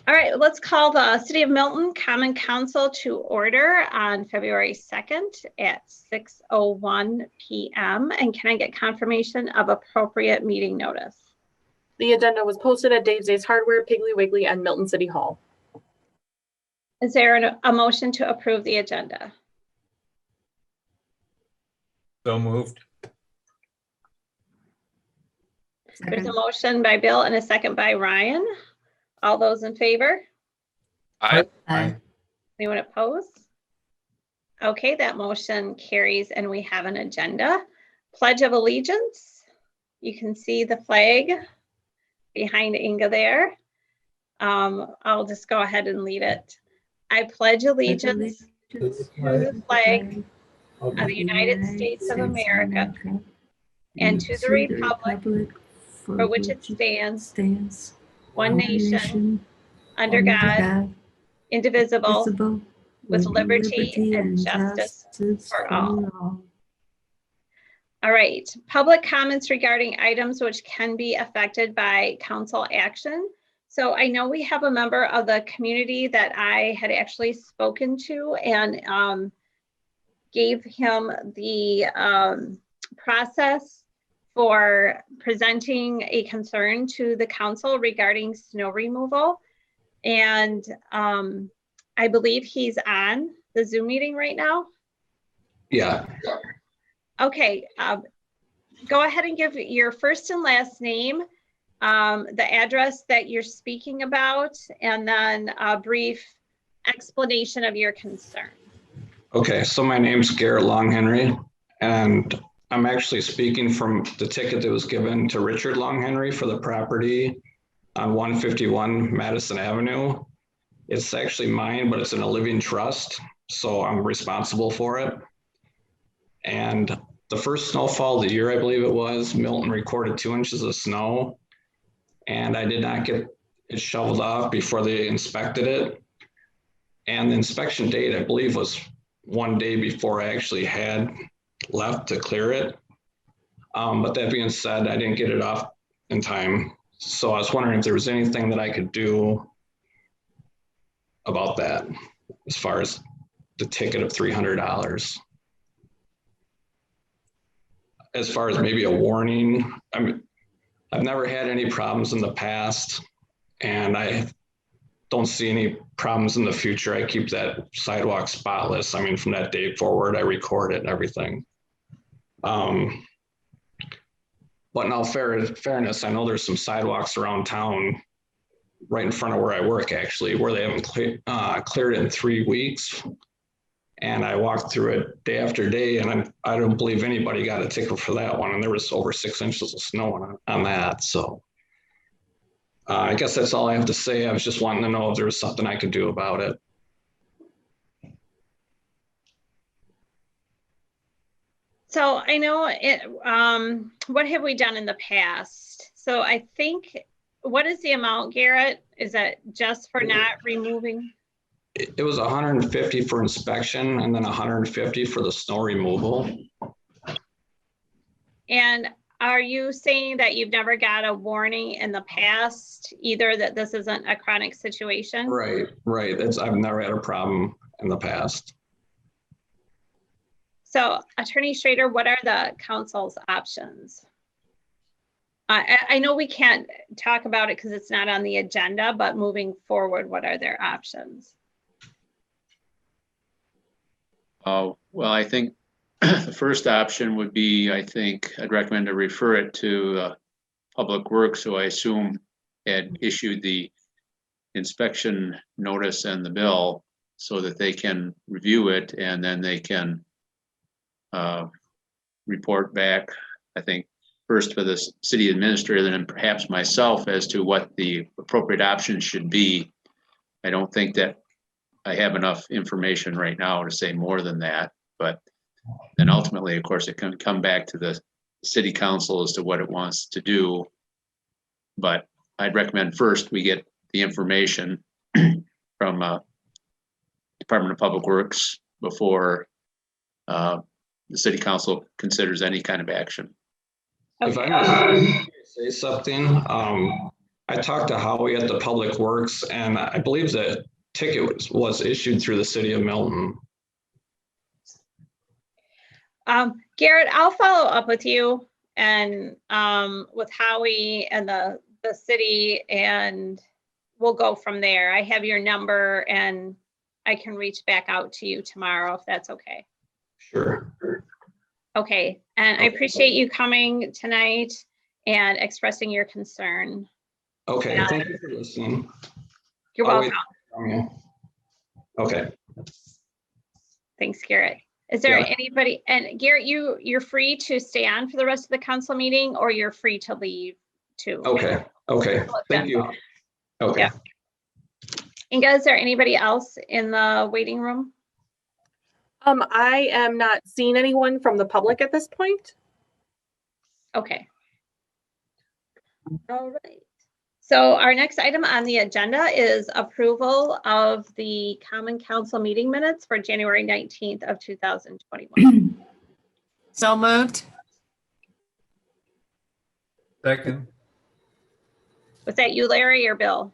All right, let's call the City of Milton Common Council to order on February 2nd at 6:01 p.m. And can I get confirmation of appropriate meeting notice? The agenda was posted at Dave's Ace Hardware, Piggly Wiggly, and Milton City Hall. Is there a motion to approve the agenda? So moved. There's a motion by Bill and a second by Ryan. All those in favor? Aye. Anyone opposed? Okay, that motion carries and we have an agenda. Pledge of Allegiance. You can see the flag behind Inga there. I'll just go ahead and lead it. I pledge allegiance to the flag of the United States of America and to the republic for which it stands, one nation, under God, indivisible, with liberty and justice for all. All right, public comments regarding items which can be affected by council action. So I know we have a member of the community that I had actually spoken to and gave him the process for presenting a concern to the council regarding snow removal. And I believe he's on the Zoom meeting right now. Yeah. Okay, go ahead and give your first and last name, the address that you're speaking about, and then a brief explanation of your concern. Okay, so my name's Garrett Longhenry, and I'm actually speaking from the ticket that was given to Richard Longhenry for the property on 151 Madison Avenue. It's actually mine, but it's in a living trust, so I'm responsible for it. And the first snowfall of the year, I believe it was, Milton recorded 2 inches of snow, and I did not get it shoveled off before they inspected it. And the inspection date, I believe, was 1 day before I actually had left to clear it. But that being said, I didn't get it off in time. So I was wondering if there was anything that I could do about that as far as the ticket of $300. As far as maybe a warning, I've never had any problems in the past, and I don't see any problems in the future. I keep that sidewalk spotless. I mean, from that day forward, I record it and everything. But in all fairness, I know there's some sidewalks around town right in front of where I work, actually, where they haven't cleared it in 3 weeks. And I walked through it day after day, and I don't believe anybody got a ticket for that one. And there was over 6 inches of snow on that. So I guess that's all I have to say. I was just wanting to know if there was something I could do about it. So I know it, what have we done in the past? So I think, what is the amount, Garrett? Is that just for not removing? It was 150 for inspection and then 150 for the snow removal. And are you saying that you've never got a warning in the past, either that this isn't a chronic situation? Right. I've never had a problem in the past. So Attorney Schrader, what are the council's options? I know we can't talk about it because it's not on the agenda, but moving forward, what are their options? Well, I think the first option would be, I'd recommend to refer it to Public Works, who I assume had issued the inspection notice and the bill, so that they can review it and then they can report back, I think, first for the city administrator, then perhaps myself, as to what the appropriate options should be. I don't think that I have enough information right now to say more than that, but then ultimately, of course, it can come back to the city council as to what it wants to do. But I'd recommend first we get the information from Department of Public Works before the city council considers any kind of action. If I may say something, I talked to Howie at the Public Works, and I believe the ticket was issued through the city of Milton. Garrett, I'll follow up with you and with Howie and the city, and we'll go from there. I have your number and I can reach back out to you tomorrow if that's okay. Sure. Okay, and I appreciate you coming tonight and expressing your concern. Okay, Yeah. thank you for listening. You're I'll welcome. wait from you. Okay. Thanks, Garrett. Is there Yeah. anybody, and Garrett, you're free to stay on for the rest of the council meeting, or you're free to leave too. Okay. Okay. Thank you. Okay. Yeah. Inga, is there anybody else in the waiting room? I am not seeing anyone from the public at this point. Okay. All right. So our next item on the agenda is approval of the Common Council meeting minutes for January 19th of 2021. So moved. Second. Was that you, Larry, or Bill?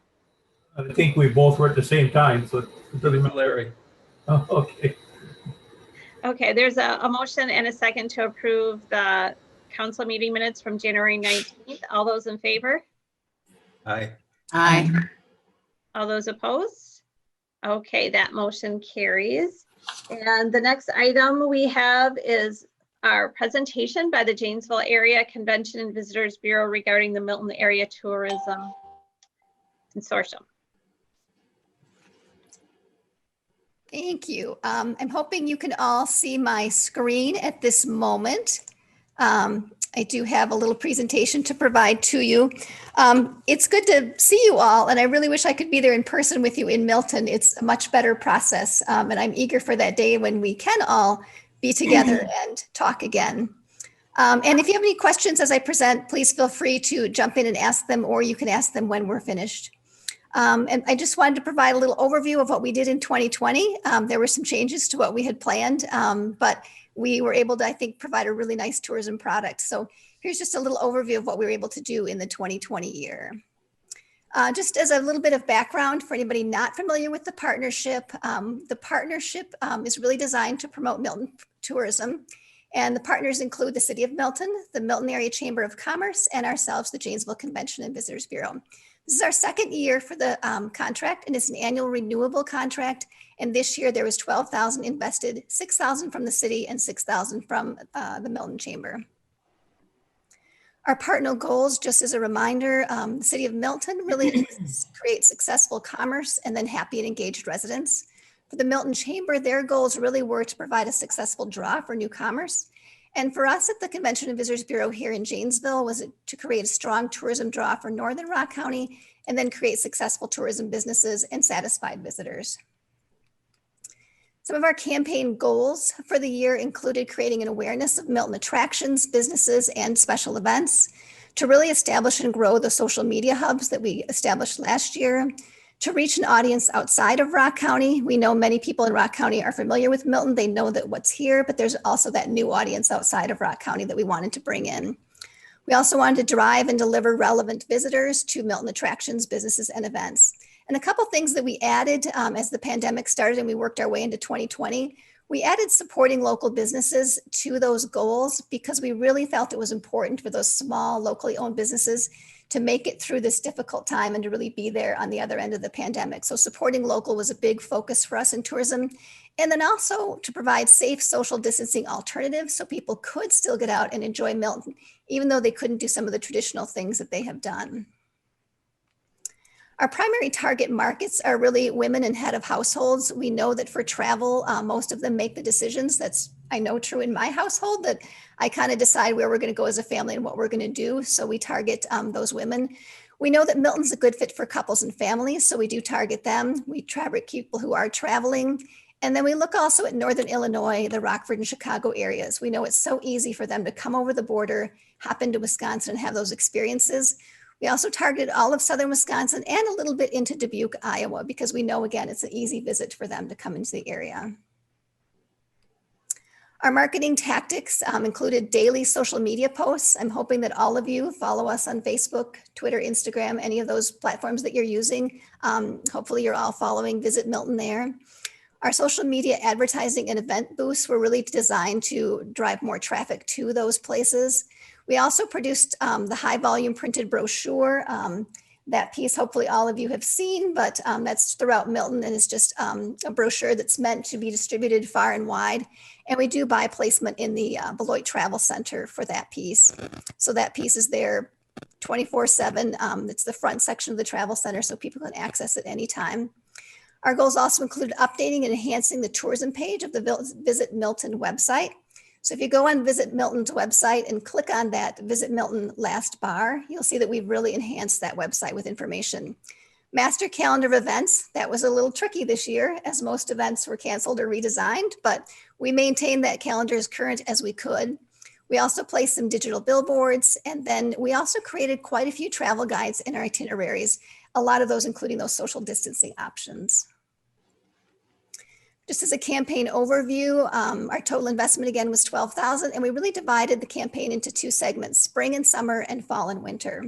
I think we both were at the same time, so it doesn't matter. Larry. Oh, okay. Okay, there's a motion and a second to approve the council meeting minutes from January 19th. All those in favor? Aye. Aye. All those opposed? Okay, that motion carries. And the next item we have is our presentation by the Janesville Area Convention and Visitors Bureau regarding the Milton Area Tourism Consortium. Thank you. I'm hoping you can all see my screen at this moment. I do have a little presentation to provide to you. It's good to see you all, and I really wish I could be there in person with you in Milton. It's a much better process, and I'm eager for that day when we can all be together and talk again. And if you have any questions as I present, please feel free to jump in and ask them, or you can ask them when we're finished. And I just wanted to provide a little overview of what we did in 2020. There were some changes to what we had planned, but we were able to, I think, provide a really nice tourism product. So here's just a little overview of what we were able to do in the 2020 year. Just as a little bit of background for anybody not familiar with the partnership is really designed to promote Milton tourism. And the partners include the City of Milton, the Milton Area Chamber of Commerce, and ourselves, the Janesville Convention and Visitors Bureau. This is our second year for the contract, and it's an annual renewable contract. And this year there was 12,000 invested, 6,000 from the city and 6,000 from the Milton Chamber. Our partner goals, just as a reminder, the City of Milton really creates successful commerce and then happy and engaged residents. For the Milton Chamber, their goals really were to provide a successful draw for new commerce. And for us at the Convention and Visitors Bureau here in Janesville was to create a strong tourism draw for Northern Rock County and then create successful tourism businesses and satisfied visitors. Some of our campaign goals for the year included creating an awareness of Milton attractions, businesses, and special events, to really establish and grow the social media hubs that we established last year, to reach an audience outside of Rock County. We know many people in Rock County are familiar with Milton. They know that what's here, but there's also that new audience outside of Rock County that we wanted to bring in. We also wanted to drive and deliver relevant visitors to Milton attractions, businesses, and events. And a couple things that we added as the pandemic started and we worked our way into 2020, we added supporting local businesses to those goals because we really felt it was important for those small, locally owned businesses to make it through this difficult time and to really be there on the other end of the pandemic. So supporting local was a big focus for us in tourism. And then also to provide safe social distancing alternatives so people could still get out and enjoy Milton, even though they couldn't do some of the traditional things that they have done. Our primary target markets are really women and head of households. We know that for travel, most of them make the decisions. That's, I know, true in my household, that I kind of decide where we're going to go as a family and what we're going to do. So we target those women. We know that Milton's a good fit for couples and families, so we do target them. We target people who are traveling. And then we look also at Northern Illinois, the Rockford and Chicago areas. We know it's so easy for them to come over the border, hop into Wisconsin and have those experiences. We also targeted all of Southern Wisconsin and a little bit into Dubuque, Iowa, because we know, again, it's an easy visit for them to come into the area. Our marketing tactics included daily social media posts. I'm hoping that all of you follow us on Facebook, Twitter, Instagram, any of those platforms that you're using. Hopefully you're all following Visit Milton there. Our social media advertising and event booths were really designed to drive more traffic to those places. We also produced the high volume printed brochure. That piece, hopefully all of you have seen, but that's throughout Milton and is just a brochure that's meant to be distributed far and wide. And we do buy placement in the Beloit Travel Center for that piece. So that piece is there 24/7. It's the front section of the travel center, so people can access it anytime. Our goals also include updating and enhancing the tourism page of the Visit Milton website. So if you go on Visit Milton's website and click on that Visit Milton last bar, you'll see that we've really enhanced that website with information. Master calendar of events, that was a little tricky this year as most events were canceled or redesigned, but we maintained that calendar as current as we could. We also placed some digital billboards, and then we also created quite a few travel guides in our itineraries, a lot of those including those social distancing options. Just as a campaign overview, our total investment again was $12,000, and we really divided the campaign into two segments, spring and summer and fall and winter.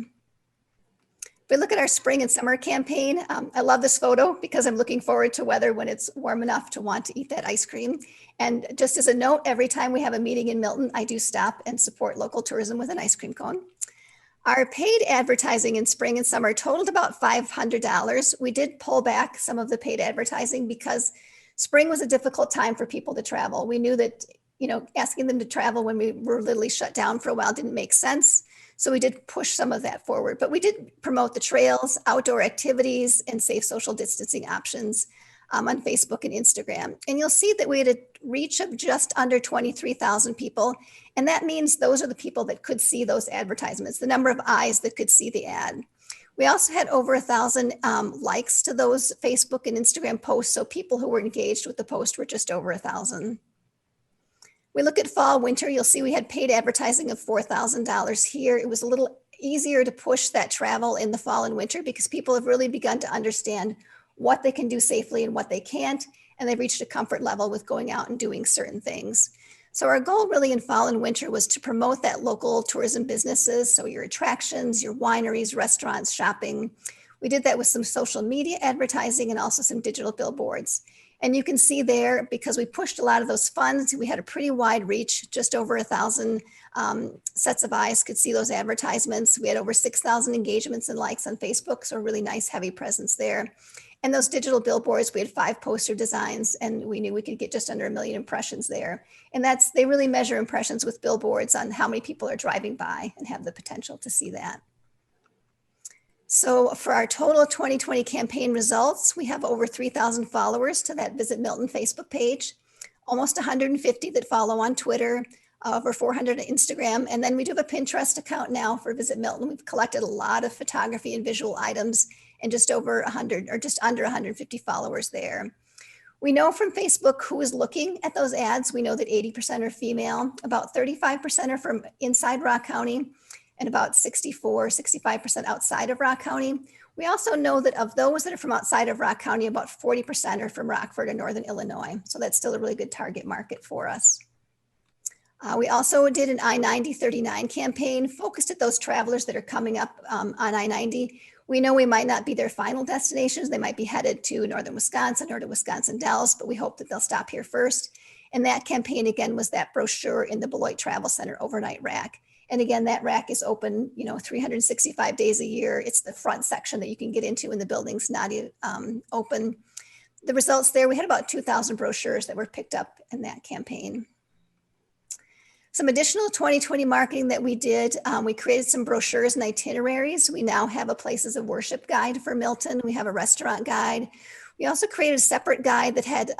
If we look at our spring and summer campaign, I love this photo because I'm looking forward to weather when it's warm enough to want to eat that ice cream. And just as a note, every time we have a meeting in Milton, I do stop and support local tourism with an ice cream cone. Our paid advertising in spring and summer totaled about $500. We did pull back some of the paid advertising because spring was a difficult time for people to travel. We knew that, asking them to travel when we were literally shut down for a while didn't make sense. So we did push some of that forward, but we did promote the trails, outdoor activities, and safe social distancing options on Facebook and Instagram. And you'll see that we had a reach of just under 23,000 people. And that means those are the people that could see those advertisements, the number of eyes that could see the ad. We also had over 1,000 likes to those Facebook and Instagram posts. So people who were engaged with the post were just over 1,000. We look at fall, winter, you'll see we had paid advertising of $4,000 here. It was a little easier to push that travel in the fall and winter because people have really begun to understand what they can do safely and what they can't. And they've reached a comfort level with going out and doing certain things. So our goal really in fall and winter was to promote that local tourism businesses. So your attractions, your wineries, restaurants, shopping. We did that with some social media advertising and also some digital billboards. And you can see there, because we pushed a lot of those funds, we had a pretty wide reach, just over 1,000 sets of eyes could see those advertisements. We had over 6,000 engagements and likes on Facebook. So a really nice heavy presence there. And those digital billboards, we had 5 poster designs and we knew we could get just under 1 million impressions there. And they really measure impressions with billboards on how many people are driving by and have the potential to see that. So for our total 2020 campaign results, we have over 3,000 followers to that Visit Milton Facebook page, almost 150 that follow on Twitter, over 400 on Instagram. And then we do have a Pinterest account now for Visit Milton. We've collected a lot of photography and visual items and just over 100 or just under 150 followers there. We know from Facebook who is looking at those ads. We know that 80% are female, about 35% are from inside Rock County, and about 65% outside of Rock County. We also know that of those that are from outside of Rock County, about 40% are from Rockford and Northern Illinois. So that's still a really good target market for us. We also did an I-90 39 campaign focused at those travelers that are coming up on I-90. We know we might not be their final destinations. They might be headed to Northern Wisconsin or to Wisconsin Dells, but we hope that they'll stop here first. And that campaign, again, was that brochure in the Beloit Travel Center overnight rack. And again, that rack is open, 365 days a year. It's the front section that you can get into when the building's not open. The results there, we had about 2,000 brochures that were picked up in that campaign. Some additional 2020 marketing that we did, we created some brochures and itineraries. We now have a places of worship guide for Milton. We have a restaurant guide. We also created a separate guide that had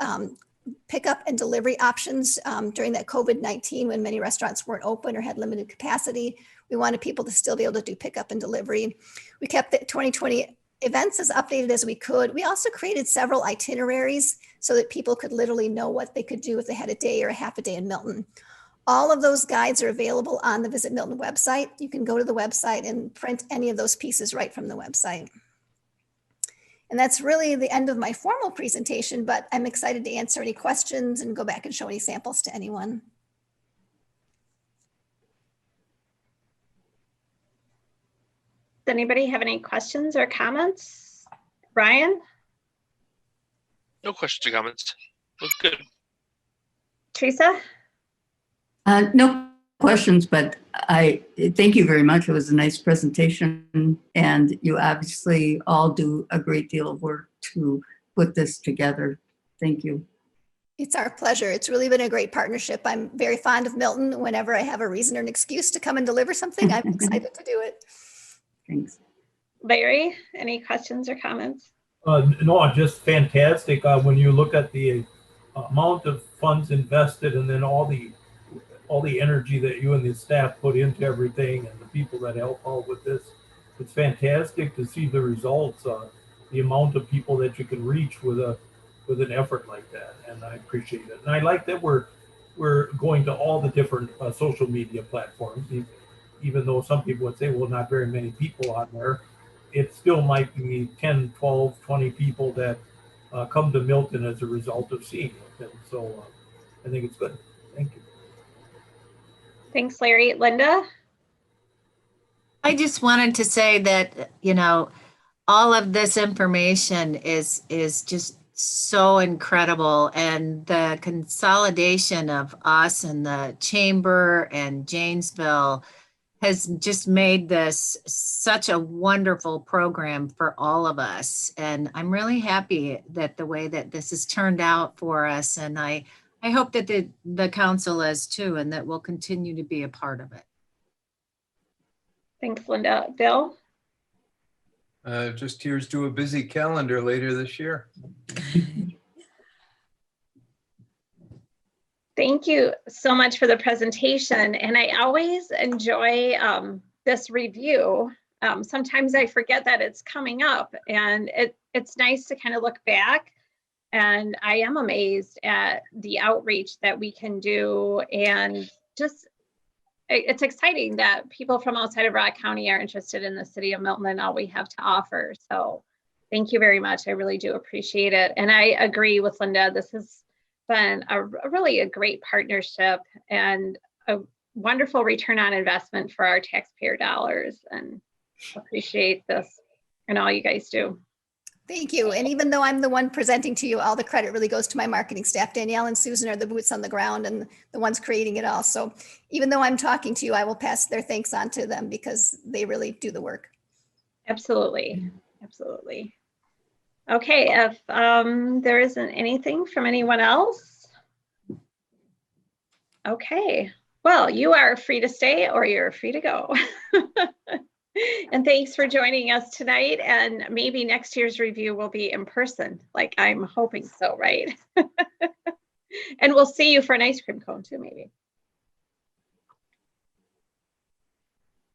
pickup and delivery options during that COVID-19 when many restaurants weren't open or had limited capacity. We wanted people to still be able to do pickup and delivery. We kept the 2020 events as updated as we could. We also created several itineraries so that people could literally know what they could do if they had a day or a half a day in Milton. All of those guides are available on the Visit Milton website. You can go to the website and print any of those pieces right from the website. And that's really the end of my formal presentation, but I'm excited to answer any questions and go back and show any samples to anyone. Anybody have any questions or comments? Brian? No questions or comments. Look good. Teresa? No questions, but I thank you very much. It was a nice presentation, and you obviously all do a great deal of work to put this together. Thank you. It's our pleasure. It's really been a great partnership. I'm very fond of Milton. Whenever I have a reason or an excuse to come and deliver something, I'm excited to do it. Thanks. Larry, any questions or comments? No, just fantastic. When you look at the amount of funds invested and then all the energy that you and the staff put into everything and the people that help out with this, it's fantastic to see the results, the amount of people that you can reach with an effort like that. And I appreciate it. And I like that we're going to all the different social media platforms, even though some people would say, well, not very many people on there. It still might be 10, 12, 20 people that come to Milton as a result of seeing it. And so I think it's good. Thank you. Thanks, Larry. Linda? I just wanted to say that, all of this information is just so incredible, and the consolidation of us and the chamber and Janesville has just made this such a wonderful program for all of us. And I'm really happy that the way that this has turned out for us. And I hope that the council is too, and that we'll continue to be a part of it. Thanks, Linda. Bill? Just here's to a busy calendar later this year. Thank you so much for the presentation. And I always enjoy this review. Sometimes I forget that it's coming up, and it's nice to kind of look back. And I am amazed at the outreach that we can do. And just, it's exciting that people from outside of Rock County are interested in the city of Milton and all we have to offer. So thank you very much. I really do appreciate it. And I agree with Linda. This has been a really great partnership and a wonderful return on investment for our taxpayer dollars, and appreciate this and all you guys do. Thank you. And even though I'm the one presenting to you, all the credit really goes to my marketing staff. Danielle and Susan are the boots on the ground and the ones creating it all. So even though I'm talking to you, I will pass their thanks on to them because they really do the work. Absolutely. Absolutely. Okay, if there isn't anything from anyone else. Okay, well, you are free to stay or you're free to go. And thanks for joining us tonight. And maybe next year's review will be in person, like I'm hoping so, right? And we'll see you for an ice cream cone too, maybe.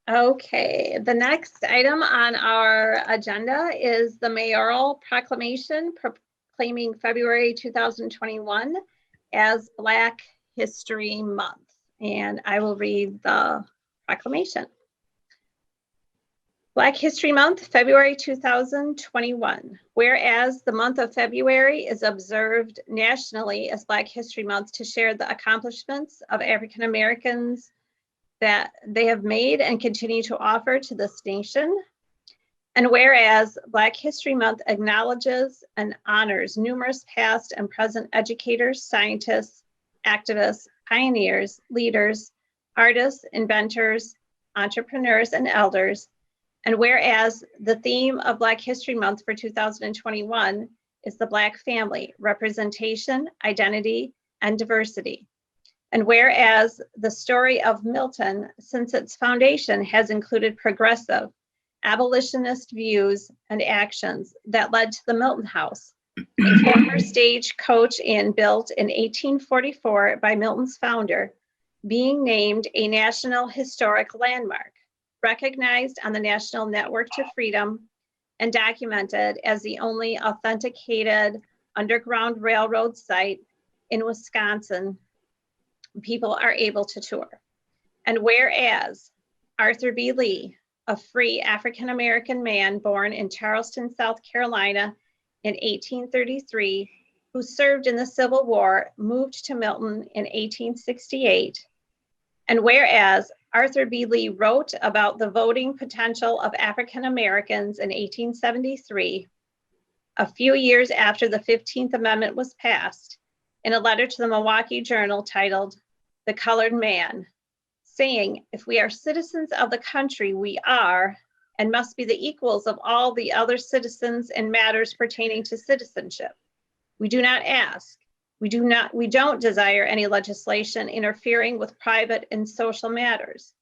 Okay, the next item on our agenda is the mayoral proclamation proclaiming February 2021 as Black History Month. And I will read the proclamation. Black History Month, February 2021. Whereas the month of February is observed nationally as Black History Month to share the accomplishments of African Americans that they have made and continue to offer to this nation. And whereas Black History Month acknowledges and honors numerous past and present educators, scientists, activists, pioneers, leaders, artists, inventors, entrepreneurs, and elders. And whereas the theme of Black History Month for 2021 is the Black family, representation, identity, and diversity. And whereas the story of Milton, since its foundation, has included progressive, abolitionist views and actions that led to the Milton House, a former stagecoach inn built in 1844 by Milton's founder, being named a National Historic Landmark, recognized on the National Network to Freedom, and documented as the only authenticated Underground Railroad site in Wisconsin people are able to tour. And whereas Arthur B. Lee, a free African-American man born in Charleston, South Carolina in 1833, who served in the Civil War, moved to Milton in 1868. And whereas Arthur B. Lee wrote about the voting potential of African Americans in 1873, a few years after the 15th Amendment was passed, in a letter to the Milwaukee Journal titled "The Colored Man," saying, "If we are citizens of the country, we are and must be the equals of all the other citizens in matters pertaining to citizenship. We do not ask, we don't desire any legislation interfering with private and social matters.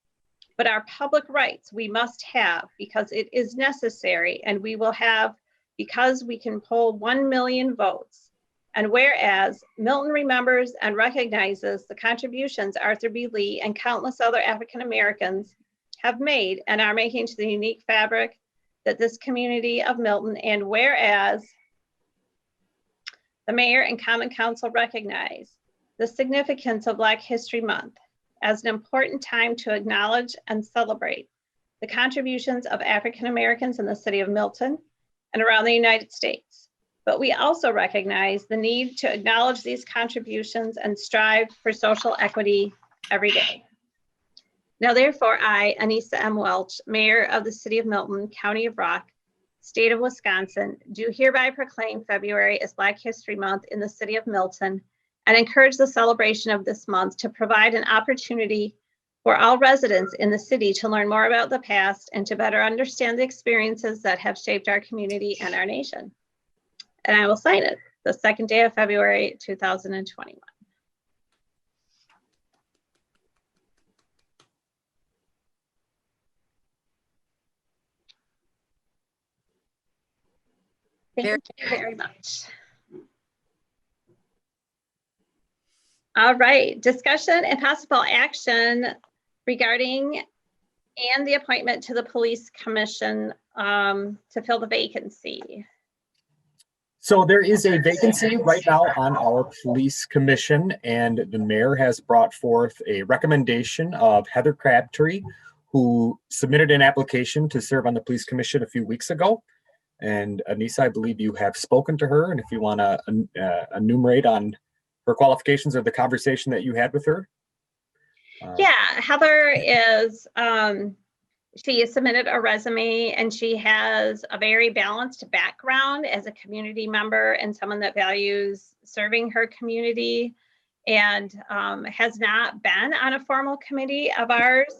But our public rights we must have because it is necessary, and we will have because we can poll 1 million votes. And whereas Milton remembers and recognizes the contributions Arthur B. Lee and countless other African Americans have made and are making to the unique fabric that this community of Milton, and whereas the mayor and common council recognize the significance of Black History Month as an important time to acknowledge and celebrate the contributions of African Americans in the city of Milton and around the United States. But we also recognize the need to acknowledge these contributions and strive for social equity every day. Now therefore, I, Anissa M. Welch, Mayor of the City of Milton, County of Rock, State of Wisconsin, do hereby proclaim February as Black History Month in the City of Milton and encourage the celebration of this month to provide an opportunity for all residents in the city to learn more about the past and to better understand the experiences that have shaped our community and our nation. And I will sign it the second day of February, 2021. Thank you very much. All right, discussion and possible action regarding and the appointment to the Police Commission to fill the vacancy. So there is a vacancy right now on our police commission, and the mayor has brought forth a recommendation of Heather Crabtree, who submitted an application to serve on the police commission a few weeks ago. And Anissa, I believe you have spoken to her, and if you want to enumerate on her qualifications or the conversation that you had with her. Yeah, Heather is, she has submitted a resume, and she has a very balanced background as a community member and someone that values serving her community, and has not been on a formal committee of ours.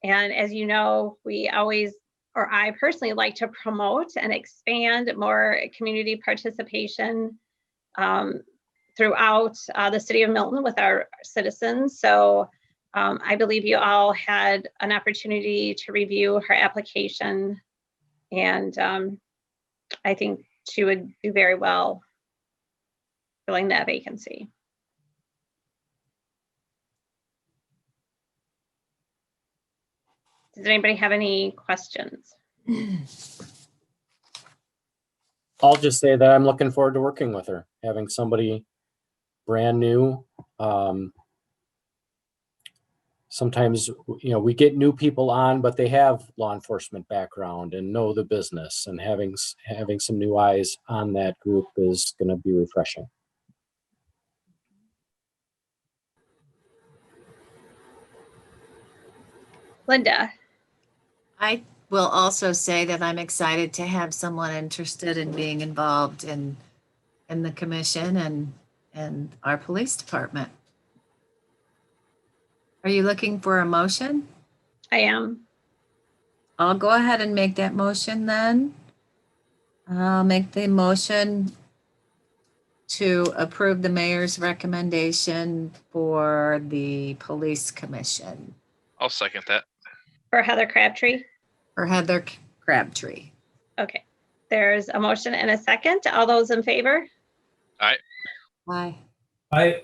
And as you know, we always, or I personally, like to promote and expand more community participation throughout the city of Milton with our citizens. So I believe you all had an opportunity to review her application, and I think she would do very well filling that vacancy. Does anybody have any questions? I'll just say that I'm looking forward to working with her, having somebody brand new. Sometimes, you know, we get new people on, but they have law enforcement background and know the business, and having some new eyes on that group is going to be refreshing. Linda. I will also say that I'm excited to have someone interested in being involved in the commission and our police department. Are you looking for a motion? I am. I'll go ahead and make that motion then. I'll make the motion to approve the mayor's recommendation for the police commission. I'll second that. For Heather Crabtree? For Heather Crabtree. Okay. There's a motion and a second. All those in favor? Aye. Aye. I,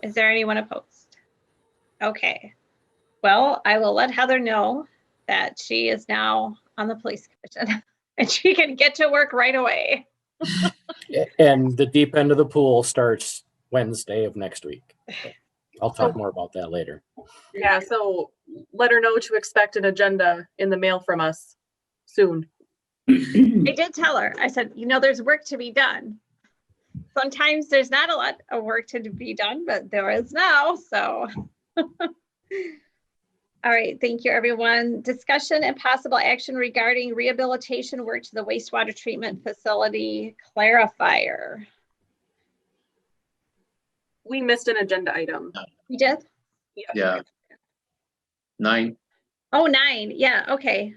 Is there anyone opposed? Okay. Well, I will let Heather know that she is now on the police commission and she can get to work right away. And the deep end of the pool starts Wednesday of next week. I'll talk more about that later. Yeah, so let her know to expect an agenda in the mail from us soon. I did tell her, I said, you know, there's work to be done. Sometimes there's not a lot of work to be done, but there is now, so. All right, thank you, everyone. Discussion and possible action regarding rehabilitation work to the wastewater treatment facility clarifier. We missed an agenda item. You did? Yeah. 9. Oh, 9. Yeah, okay.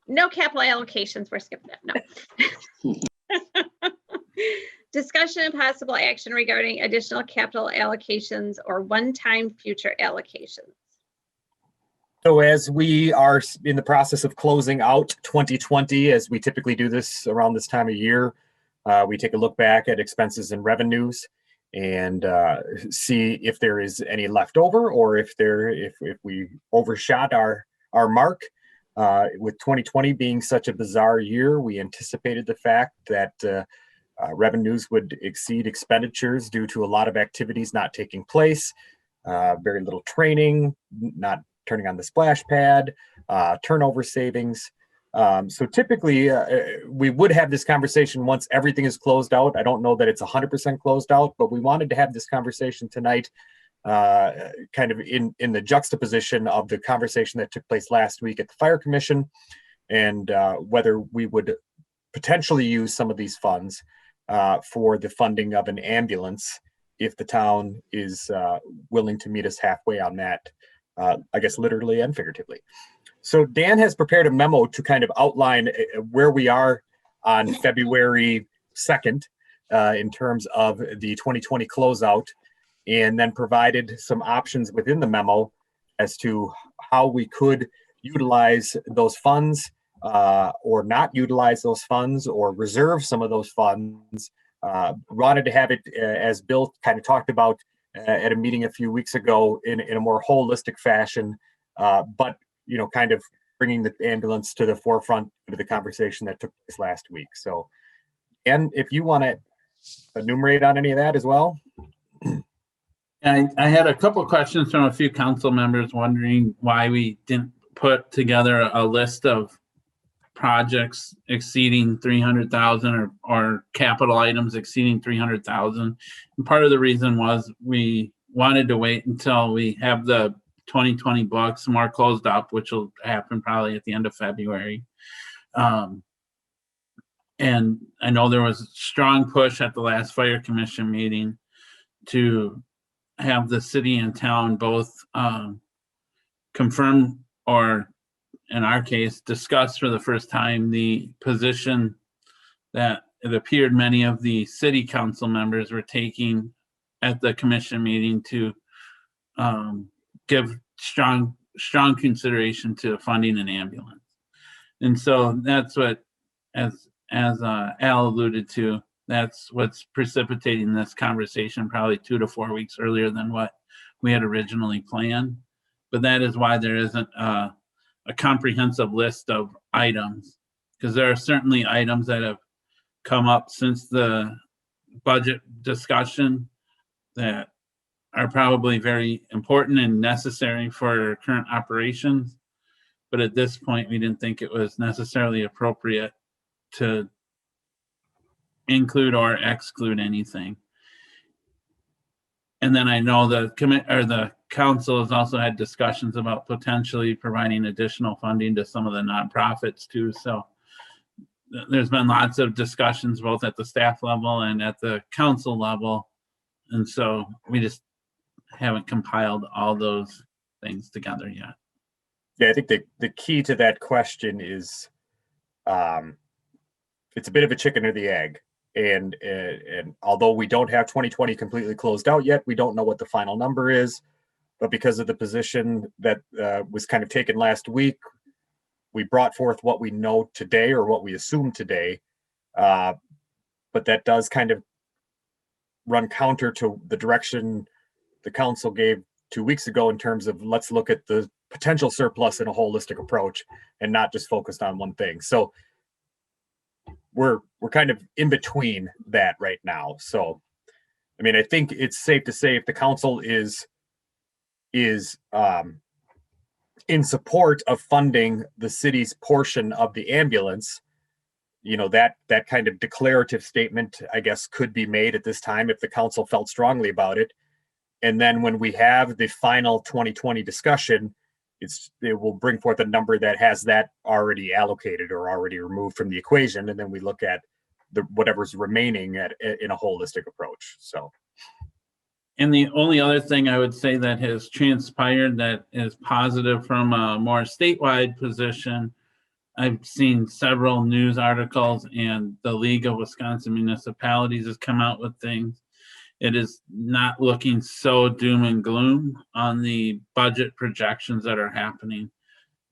No capital allocations. We're skipping that. No. Discussion and possible action regarding additional capital allocations or one-time future allocations. So as we are in the process of closing out 2020, as we typically do this around this time of year, we take a look back at expenses and revenues and see if there is any left over or if we overshot our mark. With 2020 being such a bizarre year, we anticipated the fact that revenues would exceed expenditures due to a lot of activities not taking place, very little training, not turning on the splash pad, turnover savings. So typically we would have this conversation once everything is closed out. I don't know that it's 100% closed out, but we wanted to have this conversation tonight kind of in the juxtaposition of the conversation that took place last week at the Fire Commission and whether we would potentially use some of these funds for the funding of an ambulance if the town is willing to meet us halfway on that. I guess literally and figuratively. So Dan has prepared a memo to kind of outline where we are on February 2nd in terms of the 2020 closeout, and then provided some options within the memo as to how we could utilize those funds or not utilize those funds or reserve some of those funds. Wanted to have it, as Bill kind of talked about, at a meeting a few weeks ago in a more holistic fashion, but kind of bringing the ambulance to the forefront of the conversation that took place last week. So, and if you want to enumerate on any of that as well. I had a couple of questions from a few council members wondering why we didn't put together a list of projects exceeding 300,000 or capital items exceeding 300,000. And part of the reason was we wanted to wait until we have the 2020 books more closed up, which will happen probably at the end of February. And I know there was a strong push at the last Fire Commission meeting to have the city and town both confirm or, in our case, discuss for the first time the position that it appeared many of the city council members were taking at the commission meeting to give strong consideration to funding an ambulance. And so that's what, as Al alluded to, that's what's precipitating this conversation probably 2 to 4 weeks earlier than what we had originally planned. But that is why there isn't a comprehensive list of items, because there are certainly items that have come up since the budget discussion that are probably very important and necessary for current operations. But at this point, we didn't think it was necessarily appropriate to include or exclude anything. And then I know the council has also had discussions about potentially providing additional funding to some of the nonprofits too. So there's been lots of discussions both at the staff level and at the council level. And so we just haven't compiled all those things together yet. Yeah, I think the key to that question is it's a bit of a chicken or the egg. And although we don't have 2020 completely closed out yet, we don't know what the final number is. But because of the position that was kind of taken last week, we brought forth what we know today or what we assume today. But that does kind of run counter to the direction the council gave 2 weeks ago in terms of let's look at the potential surplus in a holistic approach and not just focused on one thing. So we're kind of in between that right now. So, I mean, I think it's safe to say if the council is in support of funding the city's portion of the ambulance, that kind of declarative statement, I guess, could be made at this time if the council felt strongly about it. And then when we have the final 2020 discussion, it will bring forth a number that has that already allocated or already removed from the equation, and then we look at whatever's remaining in a holistic approach. So. And the only other thing I would say that has transpired that is positive from a more statewide position, I've seen several news articles, and the League of Wisconsin Municipalities has come out with things. It is not looking so doom and gloom on the budget projections that are happening.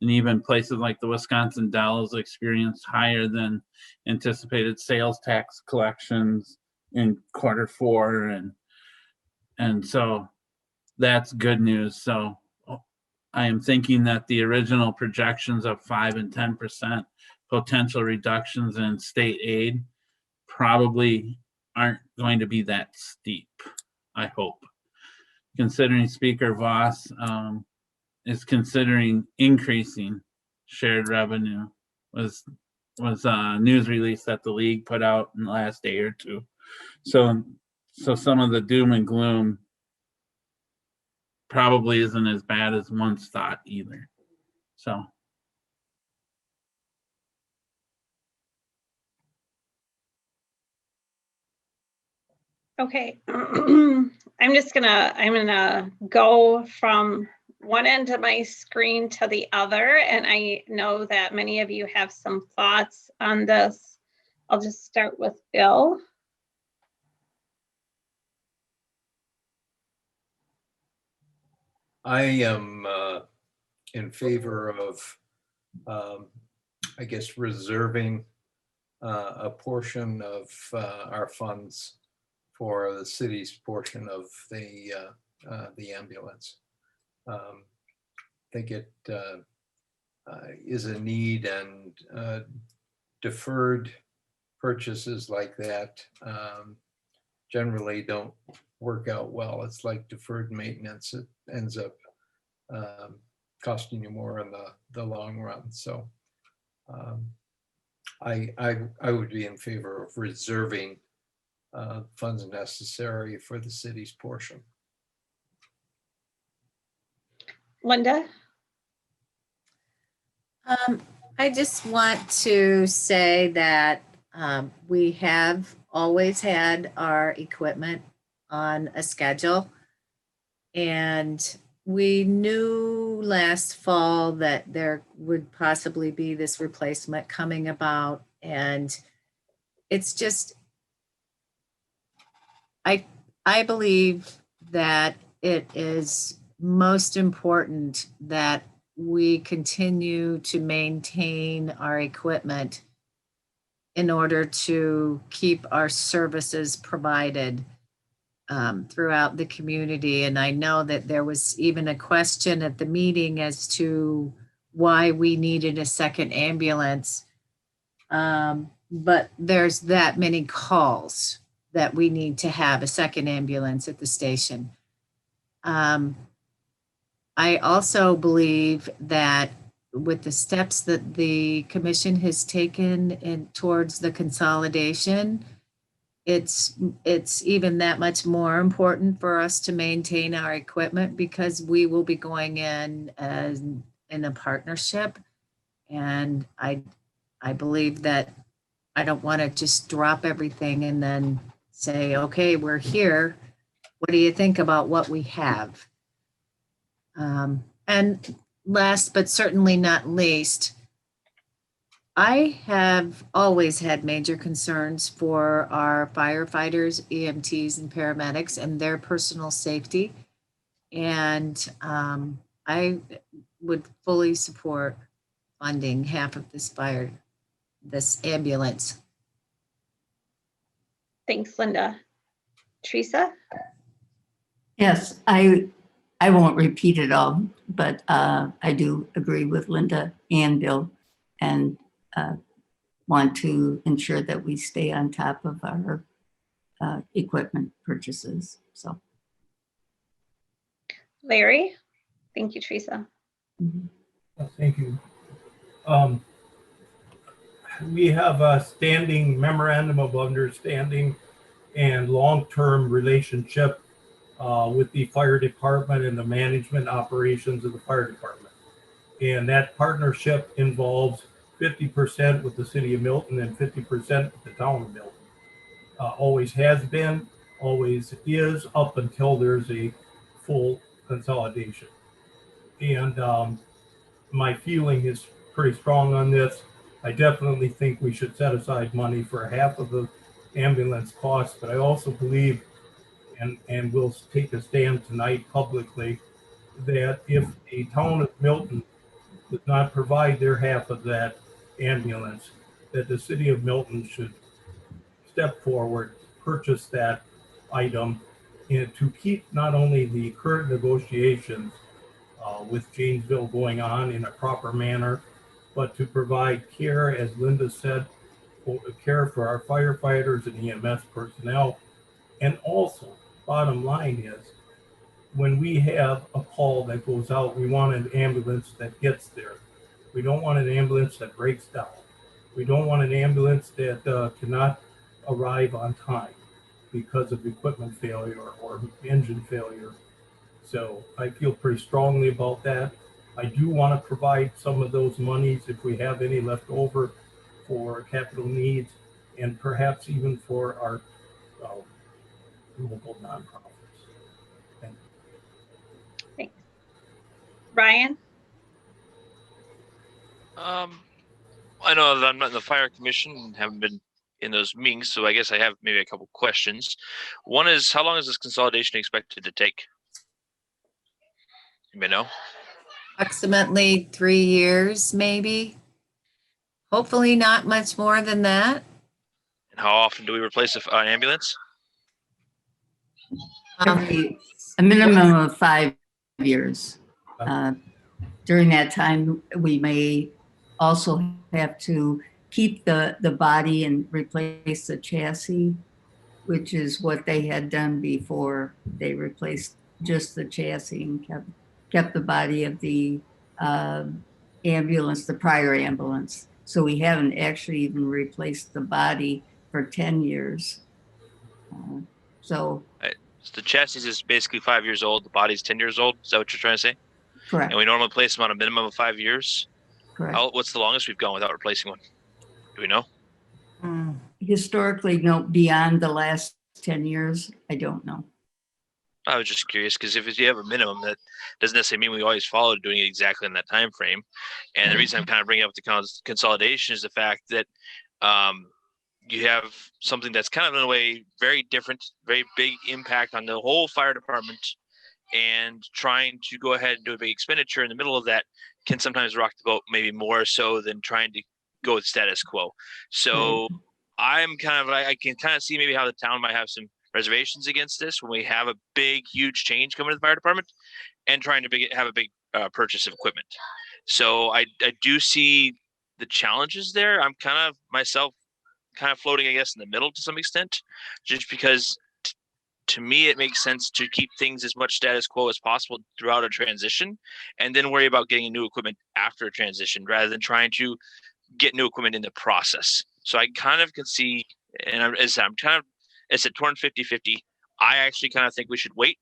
And even places like the Wisconsin Dells experienced higher than anticipated sales tax collections in Q4. And so that's good news. So I am thinking that the original projections of 5 and 10% potential reductions in state aid probably aren't going to be that steep, I hope. Considering Speaker Voss is considering increasing shared revenue, was a news release that the league put out in the last day or two. So some of the doom and gloom probably isn't as bad as once thought either. So. Okay, I'm gonna go from one end of my screen to the other, and I know that many of you have some thoughts on this. I'll just start with Bill. I am in favor of, I guess, reserving a portion of our funds for the city's portion of the ambulance. I think it is a need, and deferred purchases like that generally don't work out well. It's like deferred maintenance. It ends up costing you more in the long run. So I would be in favor of reserving funds necessary for the city's portion. Linda? I just want to say that we have always had our equipment on a schedule. And we knew last fall that there would possibly be this replacement coming about. And it's just, I believe that it is most important that we continue to maintain our equipment in order to keep our services provided throughout the community. And I know that there was even a question at the meeting as to why we needed a second ambulance. But there's that many calls that we need to have a second ambulance at the station. I also believe that with the steps that the commission has taken towards the consolidation, it's even that much more important for us to maintain our equipment, because we will be going in as in a partnership. And I believe that I don't want to just drop everything and then say, okay, we're here. What do you think about what we have? And last but certainly not least, I have always had major concerns for our firefighters, EMTs, and paramedics and their personal safety. And I would fully support funding half of this ambulance. Thanks, Linda. Teresa? Yes, I won't repeat it all, but I do agree with Linda and Bill, and want to ensure that we stay on top of our equipment purchases. So, Larry? Thank you, Teresa. Thank you. We have a standing memorandum of understanding and long-term relationship with the fire department and the management operations of the fire department. And that partnership involves 50% with the city of Milton and 50% with the town of Milton. Always has been, always is, up until there's a full consolidation. And my feeling is pretty strong on this. I definitely think we should set aside money for half of the ambulance costs, but I also believe, and we'll take a stand tonight publicly, that if the town of Milton does not provide their half of that ambulance, that the city of Milton should step forward, purchase that item, and to keep not only the current negotiations with Janesville going on in a proper manner, but to provide care, as Linda said, care for our firefighters and EMS personnel. And also, bottom line is, when we have a call that goes out, we want an ambulance that gets there. We don't want an ambulance that breaks down. We don't want an ambulance that cannot arrive on time because of equipment failure or engine failure. So I feel pretty strongly about that. I do want to provide some of those monies, if we have any left over, for capital needs and perhaps even for our local nonprofits. Thank you. Thanks. Ryan? I know that I'm not in the fire commission and haven't been in those meetings, so I guess I have maybe a couple questions. One is, how long is this consolidation expected to take? You may know. Approximately 3 years, maybe. Hopefully not much more than that. And how often do we replace an ambulance? A minimum of 5 years. During that time, we may also have to keep the body and replace the chassis, which is what they had done before. They replaced just the chassis and kept the body of the ambulance, the prior ambulance. So we haven't actually even replaced the body for 10 years. So the chassis is basically 5 years old. The body's 10 years old. Is that what you're trying to say? correct, And we normally place them on a minimum of 5 years. correct. What's the longest we've gone without replacing one? Do we know? Historically, no, beyond the last 10 years, I don't know. I was just curious because if you have a minimum, that doesn't necessarily mean we always follow doing it exactly in that time frame. And the reason I'm kind of bringing up the consolidation is the fact that you have something that's kind of in a way very different, very big impact on the whole fire department, and trying to go ahead and do a big expenditure in the middle of that can sometimes rock the boat, maybe more so than trying to go with status quo. So I can kind of see maybe how the town might have some reservations against this when we have a big, huge change coming to the fire department and trying to have a big purchase of equipment. So I do see the challenges there. I'm kind of myself kind of floating, I guess, in the middle to some extent, just because to me, it makes sense to keep things as much status quo as possible throughout a transition and then worry about getting new equipment after a transition rather than trying to get new equipment in the process. So I kind of can see, and it's at torn 50-50. I actually kind of think we should wait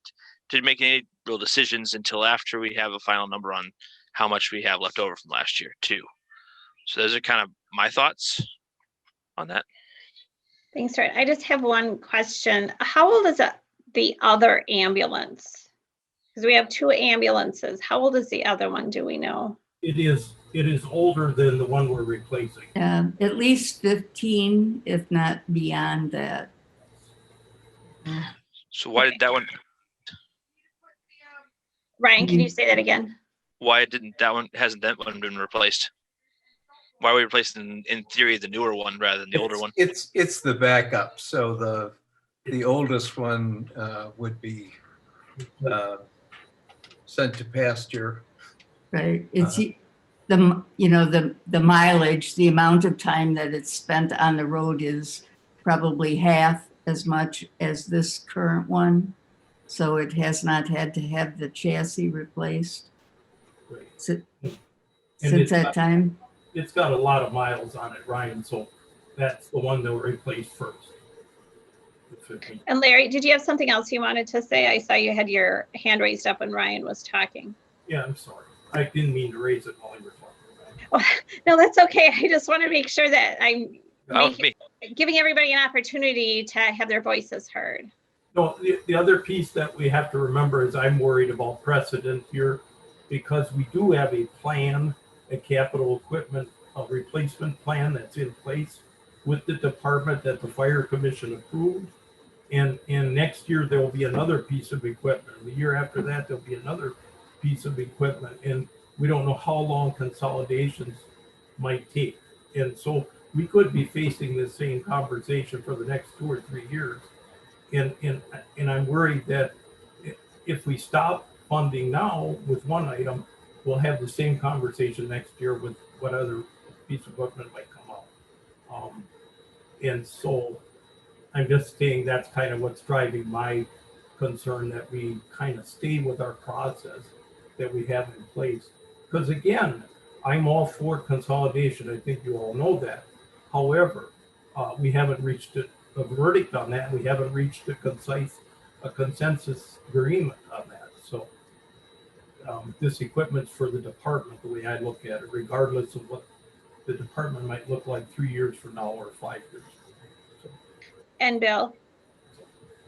to make any real decisions until after we have a final number on how much we have left over from last year too. So those are kind of my thoughts on that. Thanks, Ryan. I just have one question. How old is the other ambulance? Because we have two ambulances. How old is the other one? Do we know? It is older than the one we're replacing. At least 15, if not beyond that. So why did that one? Ryan, can you say that again? Why hasn't that one been replaced? Why are we replacing, in theory, the newer one rather than the older one? It's the backup. So the oldest one would be sent to pasture. Right. It's the mileage, the amount of time that it's spent on the road is probably half as much as this current one. So it has not had to have the chassis replaced since that time. It's got a lot of miles on it, Ryan, so that's the one that we replaced first. And Larry, did you have something else you wanted to say? I saw you had your hand raised up when Ryan was talking. Yeah, I'm sorry. I didn't mean to raise it while you were talking. Oh, no, that's okay. I just want to make sure that I'm That was me. giving everybody an opportunity to have their voices heard. No, the other piece that we have to remember is I'm worried about precedent here because we do have a plan, a capital equipment, a replacement plan that's in place with the department that the fire commission approved. And next year, there will be another piece of equipment. The year after that, there'll be another piece of equipment. And we don't know how long consolidations might take. And so we could be facing the same conversation for the next 2 or 3 years. And I'm worried that if we stop funding now with one item, we'll have the same conversation next year with what other piece of equipment might come out. And so I'm just saying that's kind of what's driving my concern, that we kind of stay with our process that we have in place. Because again, I'm all for consolidation. I think you all know that. However, we haven't reached a verdict on that. We haven't reached a consensus agreement on that. So this equipment's for the department, the way I look at it, regardless of what the department might look like 3 years from now or 5 years. And Bill?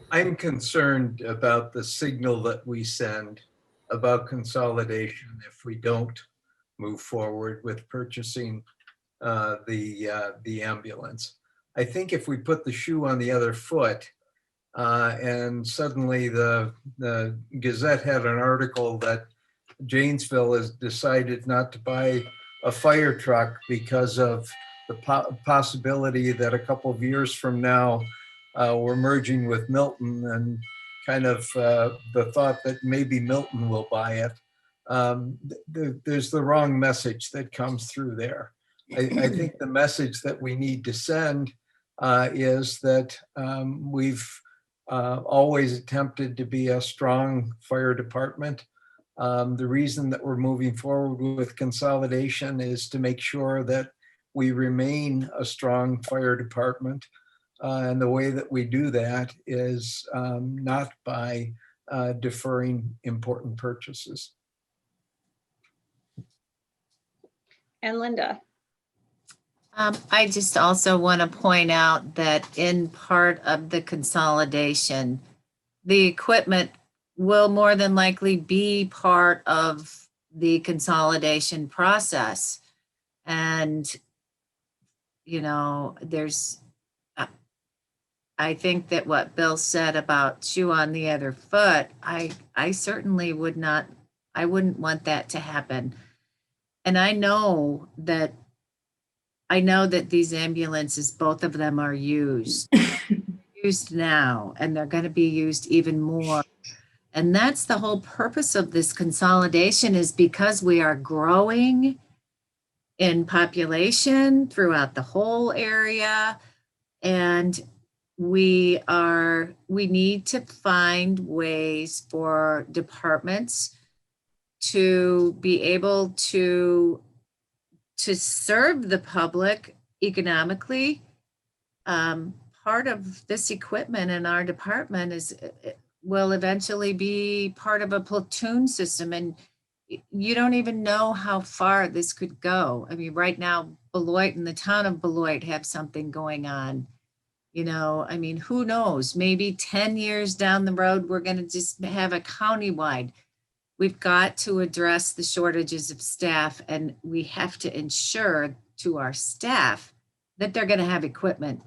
I'm concerned about the signal that we send about consolidation if we don't move forward with purchasing the ambulance. I think if we put the shoe on the other foot and suddenly the Gazette had an article that Janesville has decided not to buy a fire truck because of the possibility that a couple of years from now we're merging with Milton, and kind of the thought that maybe Milton will buy it. There's the wrong message that comes through there. I think the message that we need to send is that we've always attempted to be a strong fire department. The reason that we're moving forward with consolidation is to make sure that we remain a strong fire department. And the way that we do that is not by deferring important purchases. And Linda? I just also want to point out that in part of the consolidation, the equipment will more than likely be part of the consolidation process. And, you know, I think that what Bill said about shoe on the other foot, I certainly I wouldn't want that to happen. And I know that these ambulances, both of them are used now, and they're going to be used even more. And that's the whole purpose of this consolidation, is because we are growing in population throughout the whole area. And we need to find ways for departments to be able to serve the public economically. Part of this equipment in our department will eventually be part of a platoon system, and you don't even know how far this could go. I mean, right now, Beloit and the town of Beloit have something going on. You know, I mean, who knows? Maybe 10 years down the road, we're going to just have a countywide. We've got to address the shortages of staff, and we have to ensure to our staff that they're going to have equipment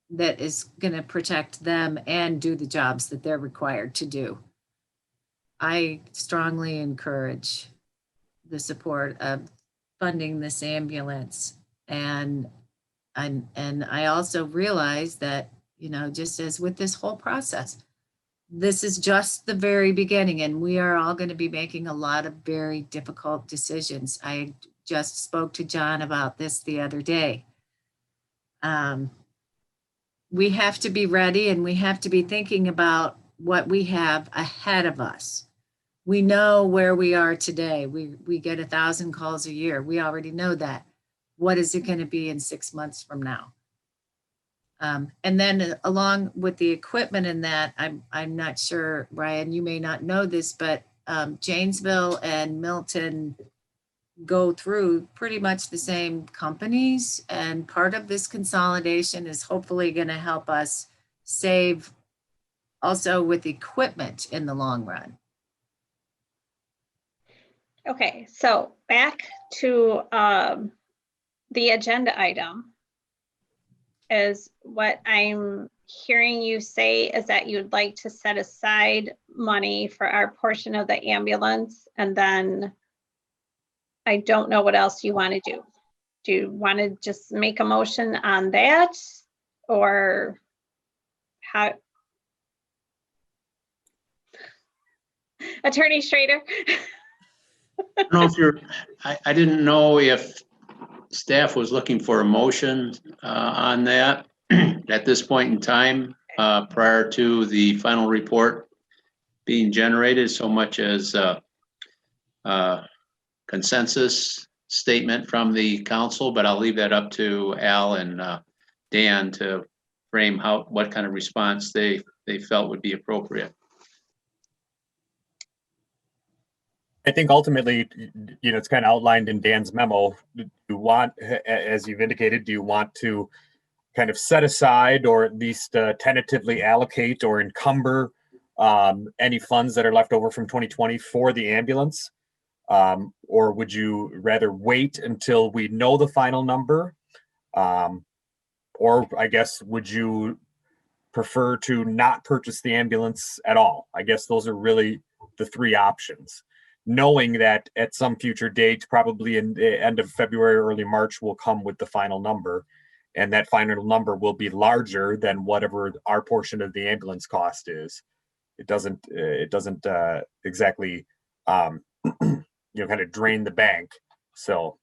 that is going to protect them and do the jobs that they're required to do. I strongly encourage the support of funding this ambulance. And I also realize that, you know, just as with this whole process, this is just the very beginning, and we are all going to be making a lot of very difficult decisions. I just spoke to John about this the other day. We have to be ready, and we have to be thinking about what we have ahead of us. We know where we are today. We get 1,000 calls a year. We already know that. What is it going to be in 6 months from now? And then along with the equipment in that, I'm not sure, Ryan, you may not know this, but Janesville and Milton go through pretty much the same companies. And part of this consolidation is hopefully going to help us save also with equipment in the long run. Okay, so back to the agenda item is what I'm hearing you say is that you'd like to set aside money for our portion of the ambulance, and then I don't know what else you want to do. Do you want to just make a motion on that, or how? Attorney Schrader? I don't know if you're, I didn't know if staff was looking for a motion on that at this point in time, prior to the final report being generated, so much as consensus statement from the council, but I'll leave that up to Al and Dan to frame what kind of response they felt would be appropriate. I think ultimately, it's kind of outlined in Dan's memo. Do you want, as you've indicated, do you want to kind of set aside or at least tentatively allocate or encumber any funds that are left over from 2020 for the ambulance? Or would you rather wait until we know the final number? Or I guess, would you prefer to not purchase the ambulance at all? I guess those are really the three options. Knowing that at some future date, probably in the end of February, early March, will come with the final number. And that final number will be larger than whatever our portion of the ambulance cost is. It doesn't exactly, kind of drain the bank. So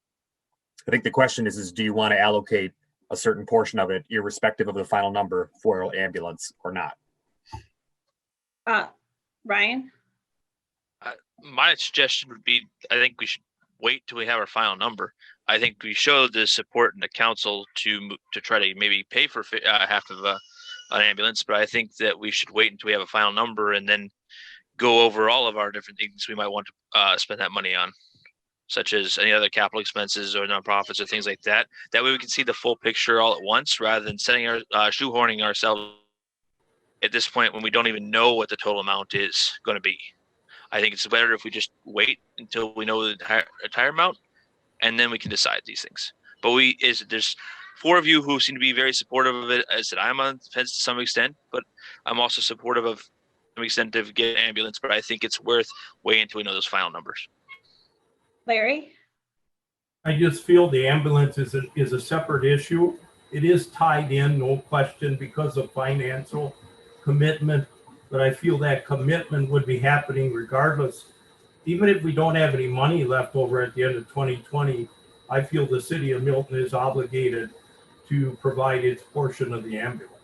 I think the question is do you want to allocate a certain portion of it, irrespective of the final number, for ambulance or not? Ryan? My suggestion would be, I think we should wait till we have our final number. I think we showed the support in the council to try to maybe pay for half of an ambulance, but I think that we should wait until we have a final number and then go over all of our different things we might want to spend that money on, such as any other capital expenses or nonprofits or things like that. That way we can see the full picture all at once rather than shoehorning ourselves at this point when we don't even know what the total amount is going to be. I think it's better if we just wait until we know the entire amount, and then we can decide these things. But there's four of you who seem to be very supportive of it. I said I'm on the fence to some extent, but I'm also supportive of some extent to get an ambulance. But I think it's worth waiting until we know those final numbers. Larry? I just feel the ambulance is a separate issue. It is tied in, no question, because of financial commitment. But I feel that commitment would be happening regardless. Even if we don't have any money left over at the end of 2020, I feel the city of Milton is obligated to provide its portion of the ambulance.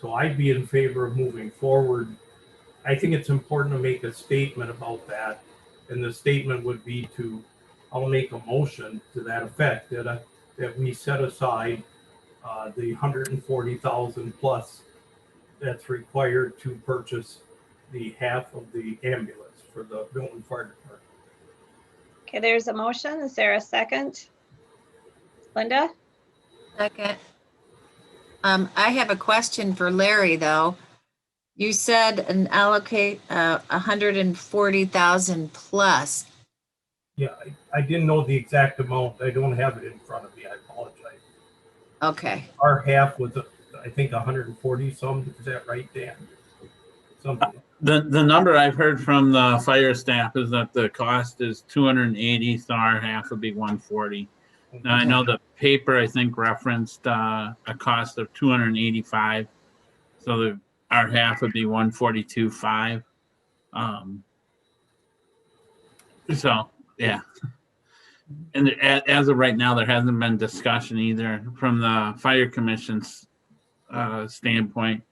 So I'd be in favor of moving forward. I think it's important to make a statement about that. And the statement would be I'll make a motion to that effect, that we set aside the $140,000 plus that's required to purchase the half of the ambulance for the Milton Fire Department. Okay, there's a motion. Is there a second? Linda? Second. I have a question for Larry, though. You said an allocate 140,000 plus. Yeah, I didn't know the exact amount. I don't have it in front of me. I apologize. Okay. Our half was, I think, 140 some. Is that right, Dan? Something. The number I've heard from the fire staff is that the cost is 280, so our half would be 140. Now I know the paper I think referenced a cost of 285, so our half would be 142.5. So yeah, and as of right now, there hasn't been discussion either from the fire commission's standpoint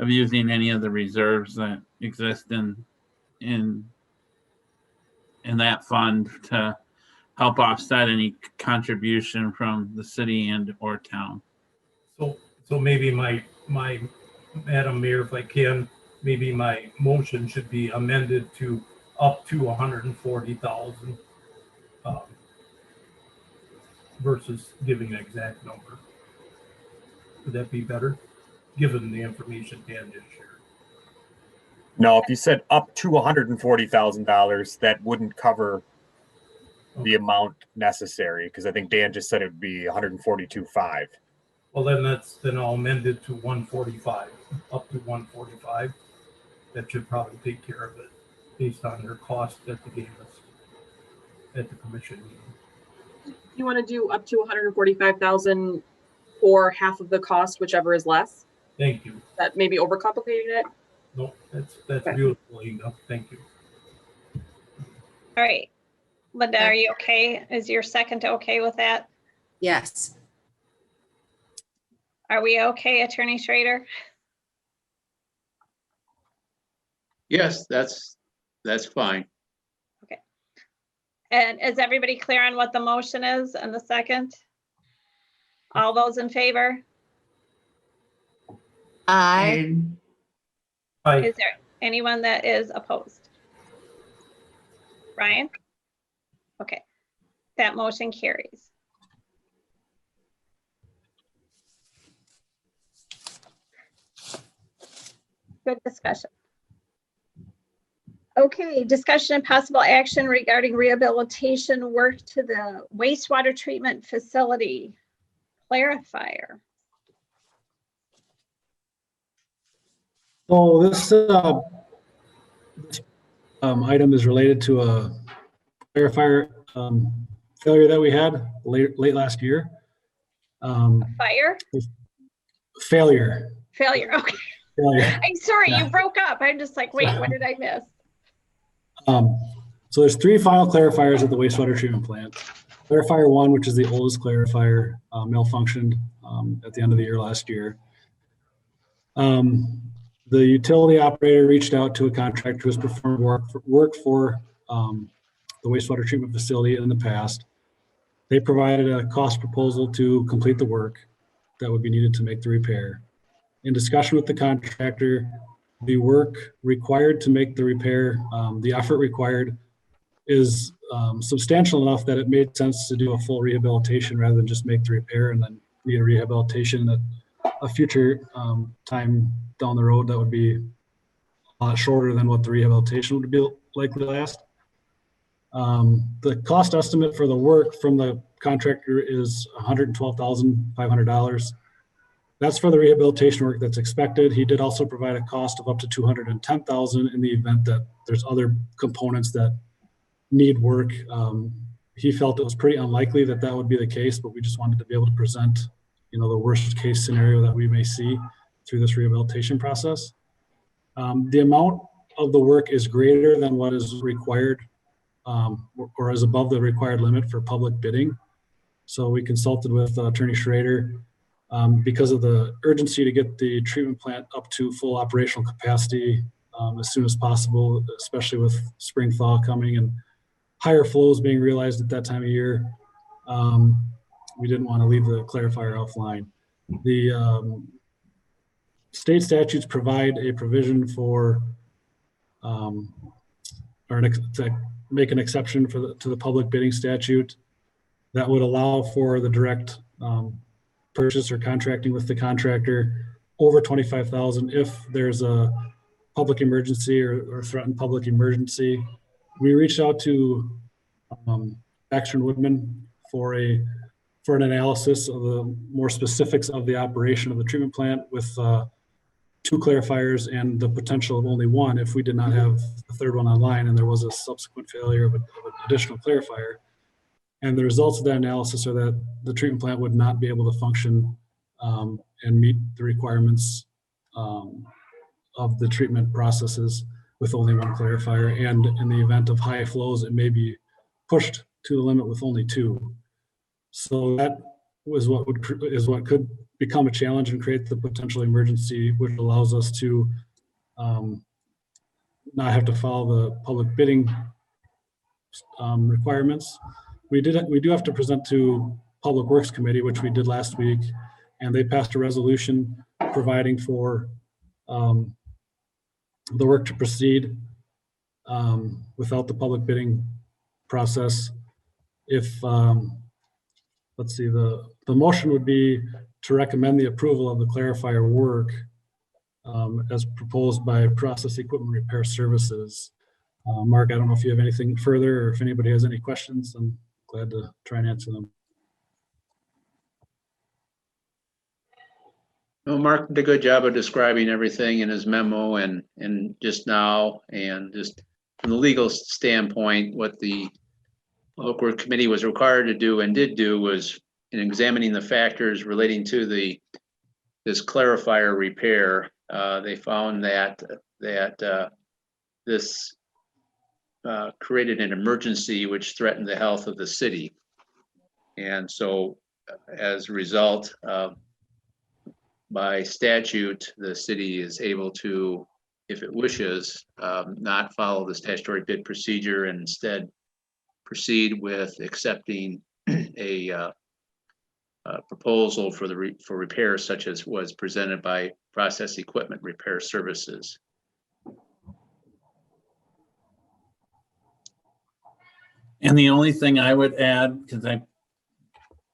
of using any of the reserves that exist in that fund to help offset any contribution from the city and or town. So maybe my Madam Mayor, if I can, maybe my motion should be amended to up to 140,000 versus giving an exact number. Would that be better, given the information Dan just shared? No, if you said up to $140,000, that wouldn't cover the amount necessary, because I think Dan just said it would be 142.5. Well, then I'll amend it to 145, up to 145. That should probably take care of it based on their cost that they gave us at the commission meeting. You want to do up to 145,000 or half of the cost, whichever is less? Thank you. That maybe overcomplicated it? No, that's Okay. beautiful, Inga. Thank you. All right. Linda, are you okay? Is your second okay with that? Yes. Are we okay, Attorney Schrader? Yes, that's fine. And is everybody clear on what the motion is and the second? All those in favor? I, Is there anyone that is opposed? Ryan? Okay, that motion carries. Good discussion. Okay, discussion and possible action regarding rehabilitation work to the wastewater treatment facility clarifier. So this item is related to a clarifier failure that we had late last year. Fire? Failure. Failure, okay. Failure. I'm sorry, Yeah. you broke up. I'm just like, wait, what did I miss? So there's 3 final clarifiers at the wastewater treatment plant. Clarifier 1, which is the oldest clarifier, malfunctioned at the end of the year last year. The utility operator reached out to a contractor who has performed work for the wastewater treatment facility in the past. They provided a cost proposal to complete the work that would be needed to make the repair. In discussion with the contractor, the work required to make the repair, the effort required is substantial enough that it made sense to do a full rehabilitation rather than just make the repair and then need a rehabilitation at a future time down the road that would be a lot shorter than what the rehabilitation would be likely to last. The cost estimate for the work from the contractor is $112,500. That's for the rehabilitation work that's expected. He did also provide a cost of up to $210,000 in the event that there's other components that need work. He felt it was pretty unlikely that that would be the case, but we just wanted to be able to present, the worst case scenario that we may see through this rehabilitation process. The amount of the work is greater than what is required or is above the required limit for public bidding. So we consulted with Attorney Schrader because of the urgency to get the treatment plant up to full operational capacity as soon as possible, especially with spring thaw coming and higher flows being realized at that time of year. We didn't want to leave the clarifier offline. The state statutes provide a provision for to make an exception to the public bidding statute that would allow for the direct purchase or contracting with the contractor over $25,000 if there's a public emergency or threatened public emergency. We reached out to Baxter and Woodman for an analysis of the more specifics of the operation of the treatment plant with 2 clarifiers and the potential of only 1 if we did not have a third one online and there was a subsequent failure of an additional clarifier. And the results of that analysis are that the treatment plant would not be able to function and meet the requirements of the treatment processes with only 1 clarifier. And in the event of high flows, it may be pushed to the limit with only 2. So that was what could become a challenge and create the potential emergency, which allows us to not have to follow the public bidding requirements. We do have to present to Public Works Committee, which we did last week, and they passed a resolution providing for the work to proceed without the public bidding process. If, let's see, the motion would be to recommend the approval of the clarifier work as proposed by Process Equipment Repair Services. Mark, I don't know if you have anything further or if anybody has any questions. I'm glad to try and answer them. No, Mark did a good job of describing everything in his memo and just now, and just from the legal standpoint, what the Public Works Committee was required to do and did do was in examining the factors relating to this clarifier repair. They found that this created an emergency which threatened the health of the city. And so as a result, by statute, the city is able to, if it wishes, not follow the statutory bid procedure and instead proceed with accepting a proposal for repairs such as was presented by Process Equipment Repair Services. And the only thing I would add, because I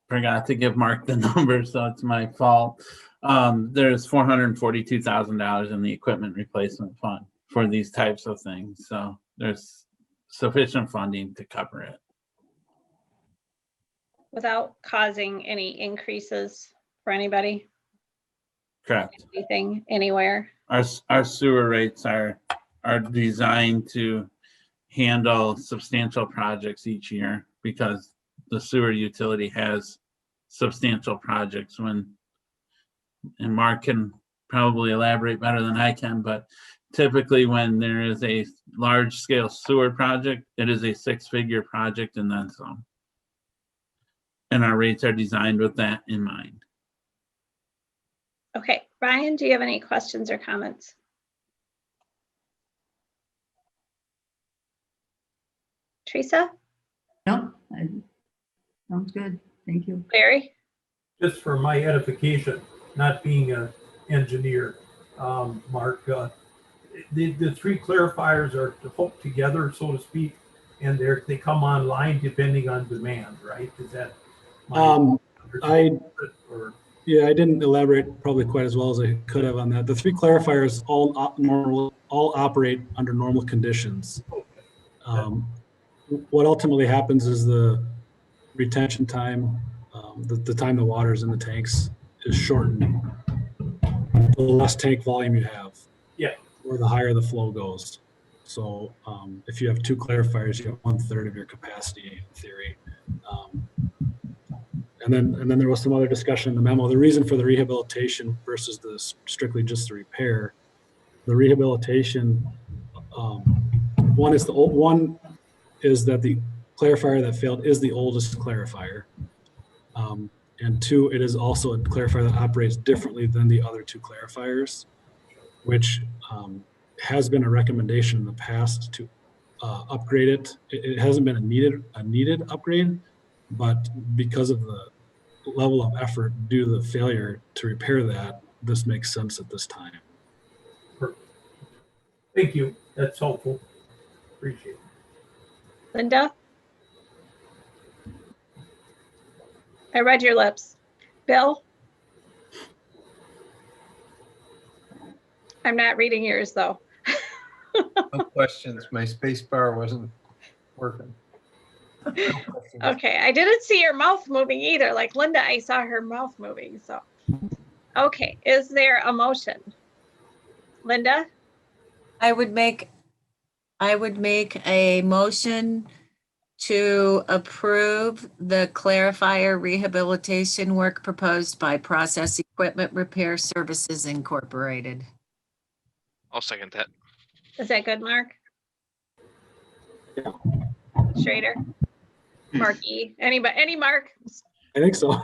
forgot to give Mark the number, so it's my fault. There's $442,000 in the equipment replacement fund for these types of things. So there's sufficient funding to cover it. Without causing any increases for anybody, Correct. anything, anywhere. Our sewer rates are designed to handle substantial projects each year because the sewer utility has substantial projects and Mark can probably elaborate better than I can, but typically when there is a large scale sewer project, it is a 6-figure project and then some. And our rates are designed with that in mind. Okay, Ryan, do you have any questions or comments? Teresa? No, sounds good. Thank you. Larry? Just for my edification, not being an engineer, Mark, the 3 clarifiers are hooked together, so to speak, and they come online depending on demand, right? Is that? Yeah, I didn't elaborate probably quite as well as I could have on that. The 3 clarifiers all operate under normal conditions. What ultimately happens is the retention time, the time the water's in the tanks is shortened. The less tank volume you have, or the higher the flow goes. So if you have 2 clarifiers, you have 1/3 of your capacity in theory. And then there was some other discussion in the memo. The reason for the rehabilitation versus the strictly just the repair, the rehabilitation, one is that the clarifier that failed is the oldest clarifier. And 2, it is also a clarifier that operates differently than the other 2 clarifiers, which has been a recommendation in the past to upgrade it. It hasn't been a needed upgrade, but because of the level of effort due to the failure to repair that, this makes sense at this time. Perfect. Thank you. That's helpful. Appreciate it. Linda? I read your lips. Bill? I'm not reading yours though. No questions. My space bar wasn't working. Okay, I didn't see your mouth moving either. Like Linda, I saw her mouth moving, so. Okay, is there a motion? Linda? I would make a motion to approve the clarifier rehabilitation work proposed by Process Equipment Repair Services Incorporated. I'll second that. Is that good, Mark? Yeah. Schrader? Mark E. Any Mark? I think so.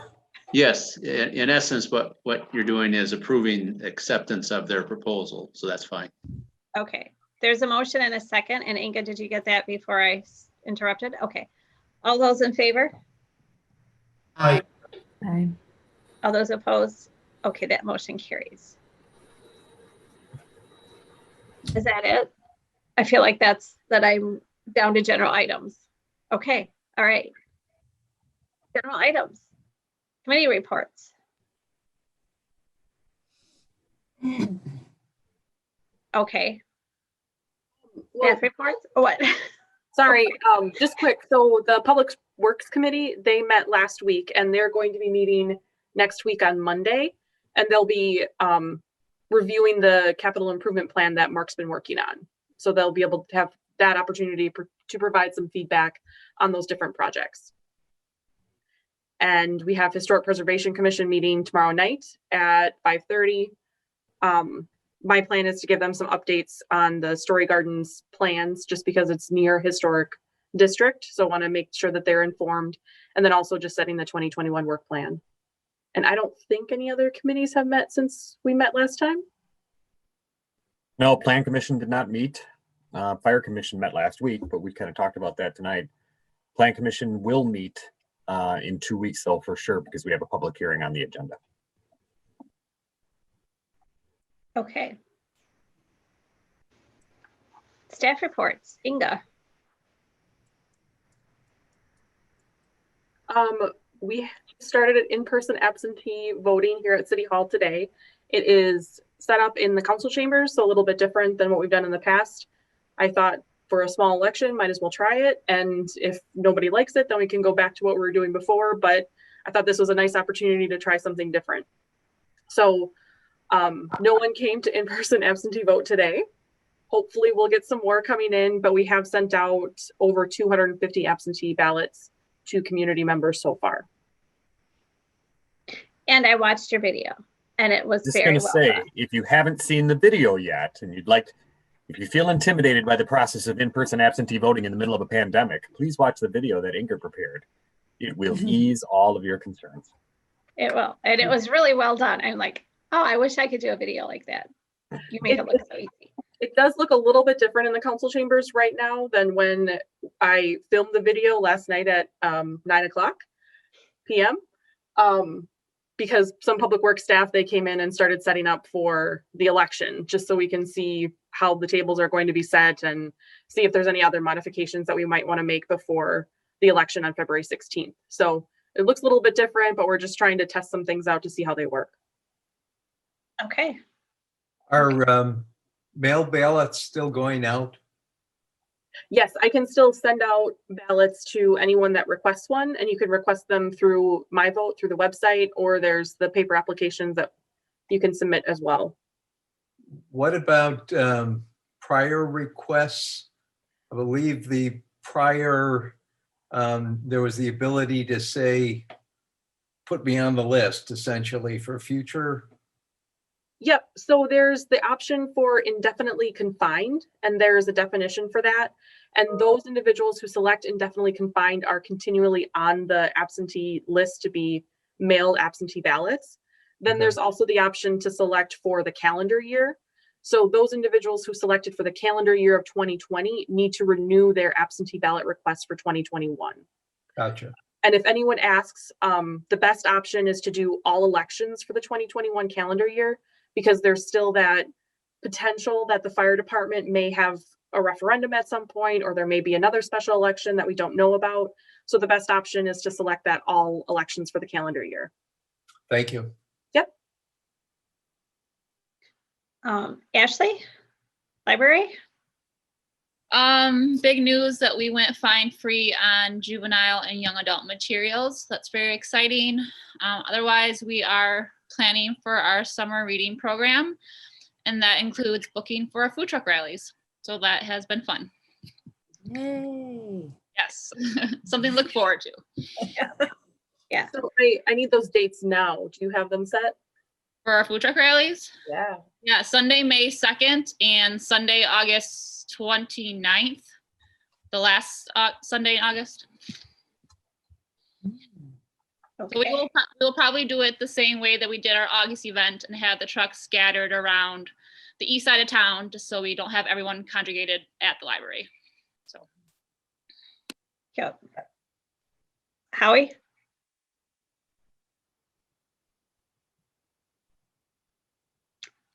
Yes, in essence, what you're doing is approving acceptance of their proposal, so that's fine. Okay, there's a motion and a second. And Inga, did you get that before I interrupted? Okay. All those in favor? Aye. Aye. All those opposed? Okay, that motion carries. Is that it? I feel like that I'm down to general items. Okay, all right. General items, committee reports. Okay, Well, staff reports, or what? sorry, just quick. So the Public Works Committee, they met last week and they're going to be meeting next week on Monday. And they'll be reviewing the capital improvement plan that Mark's been working on. So they'll be able to have that opportunity to provide some feedback on those different projects. And we have Historic Preservation Commission meeting tomorrow night at 5:30. My plan is to give them some updates on the Story Gardens plans, just because it's near historic district. So I want to make sure that they're informed, and then also just setting the 2021 work plan. And I don't think any other committees have met since we met last time. No, Plan Commission did not meet. Fire Commission met last week, but we kind of talked about that tonight. Plan Commission will meet in 2 weeks though, for sure, because we have a public hearing on the agenda. Okay. Staff reports, Inga. We started an in-person absentee voting here at City Hall today. It is set up in the council chambers, so a little bit different than what we've done in the past. I thought for a small election, might as well try it. And if nobody likes it, then we can go back to what we were doing before. But I thought this was a nice opportunity to try something different. So no one came to in-person absentee vote today. Hopefully we'll get some more coming in, but we have sent out over 250 absentee ballots to community members so far. And I watched your video and it was Just very gonna well say, done. if you haven't seen the video yet and if you feel intimidated by the process of in-person absentee voting in the middle of a pandemic, please watch the video that Ingrid prepared. It will ease all of your concerns. It will, and it was really well done. I'm like, oh, I wish I could do a video like that. You make it look so easy. It does look a little bit different in the council chambers right now than when I filmed the video last night at 9:00 p.m. Because some public works staff, they came in and started setting up for the election, just so we can see how the tables are going to be set and see if there's any other modifications that we might want to make before the election on February 16th. So it looks a little bit different, but we're just trying to test some things out to see how they work. Okay. Are mail ballots still going out? Yes, I can still send out ballots to anyone that requests one, and you can request them through My Vote, through the website, or there's the paper applications that you can submit as well. What about prior requests? I believe the prior, there was the ability to say, put me on the list essentially for future. Yep, so there's the option for indefinitely confined, and there's a definition for that. And those individuals who select indefinitely confined are continually on the absentee list to be mailed absentee ballots. Then there's also the option to select for the calendar year. So those individuals who selected for the calendar year of 2020 need to renew their absentee ballot request for 2021. Gotcha. And if anyone asks, the best option is to do all elections for the 2021 calendar year, because there's still that potential that the fire department may have a referendum at some point, or there may be another special election that we don't know about. So the best option is to select that all elections for the calendar year. Thank you. Yep. Ashley, library? Big news that we went fine free on juvenile and young adult materials. That's very exciting. Otherwise, we are planning for our summer reading program, and that includes booking for our food truck rallies. So that has been fun. Yay. Yes, something to look forward to. Yeah. So I need those dates now. Do you have them set? For our food truck rallies? Yeah. Yeah, Sunday, May 2nd and Sunday, August 29th. The last Sunday in August. Okay. So we'll probably do it the same way that we did our August event and have the trucks scattered around the east side of town, just so we don't have everyone congregated at the library. So. Yep. Howie?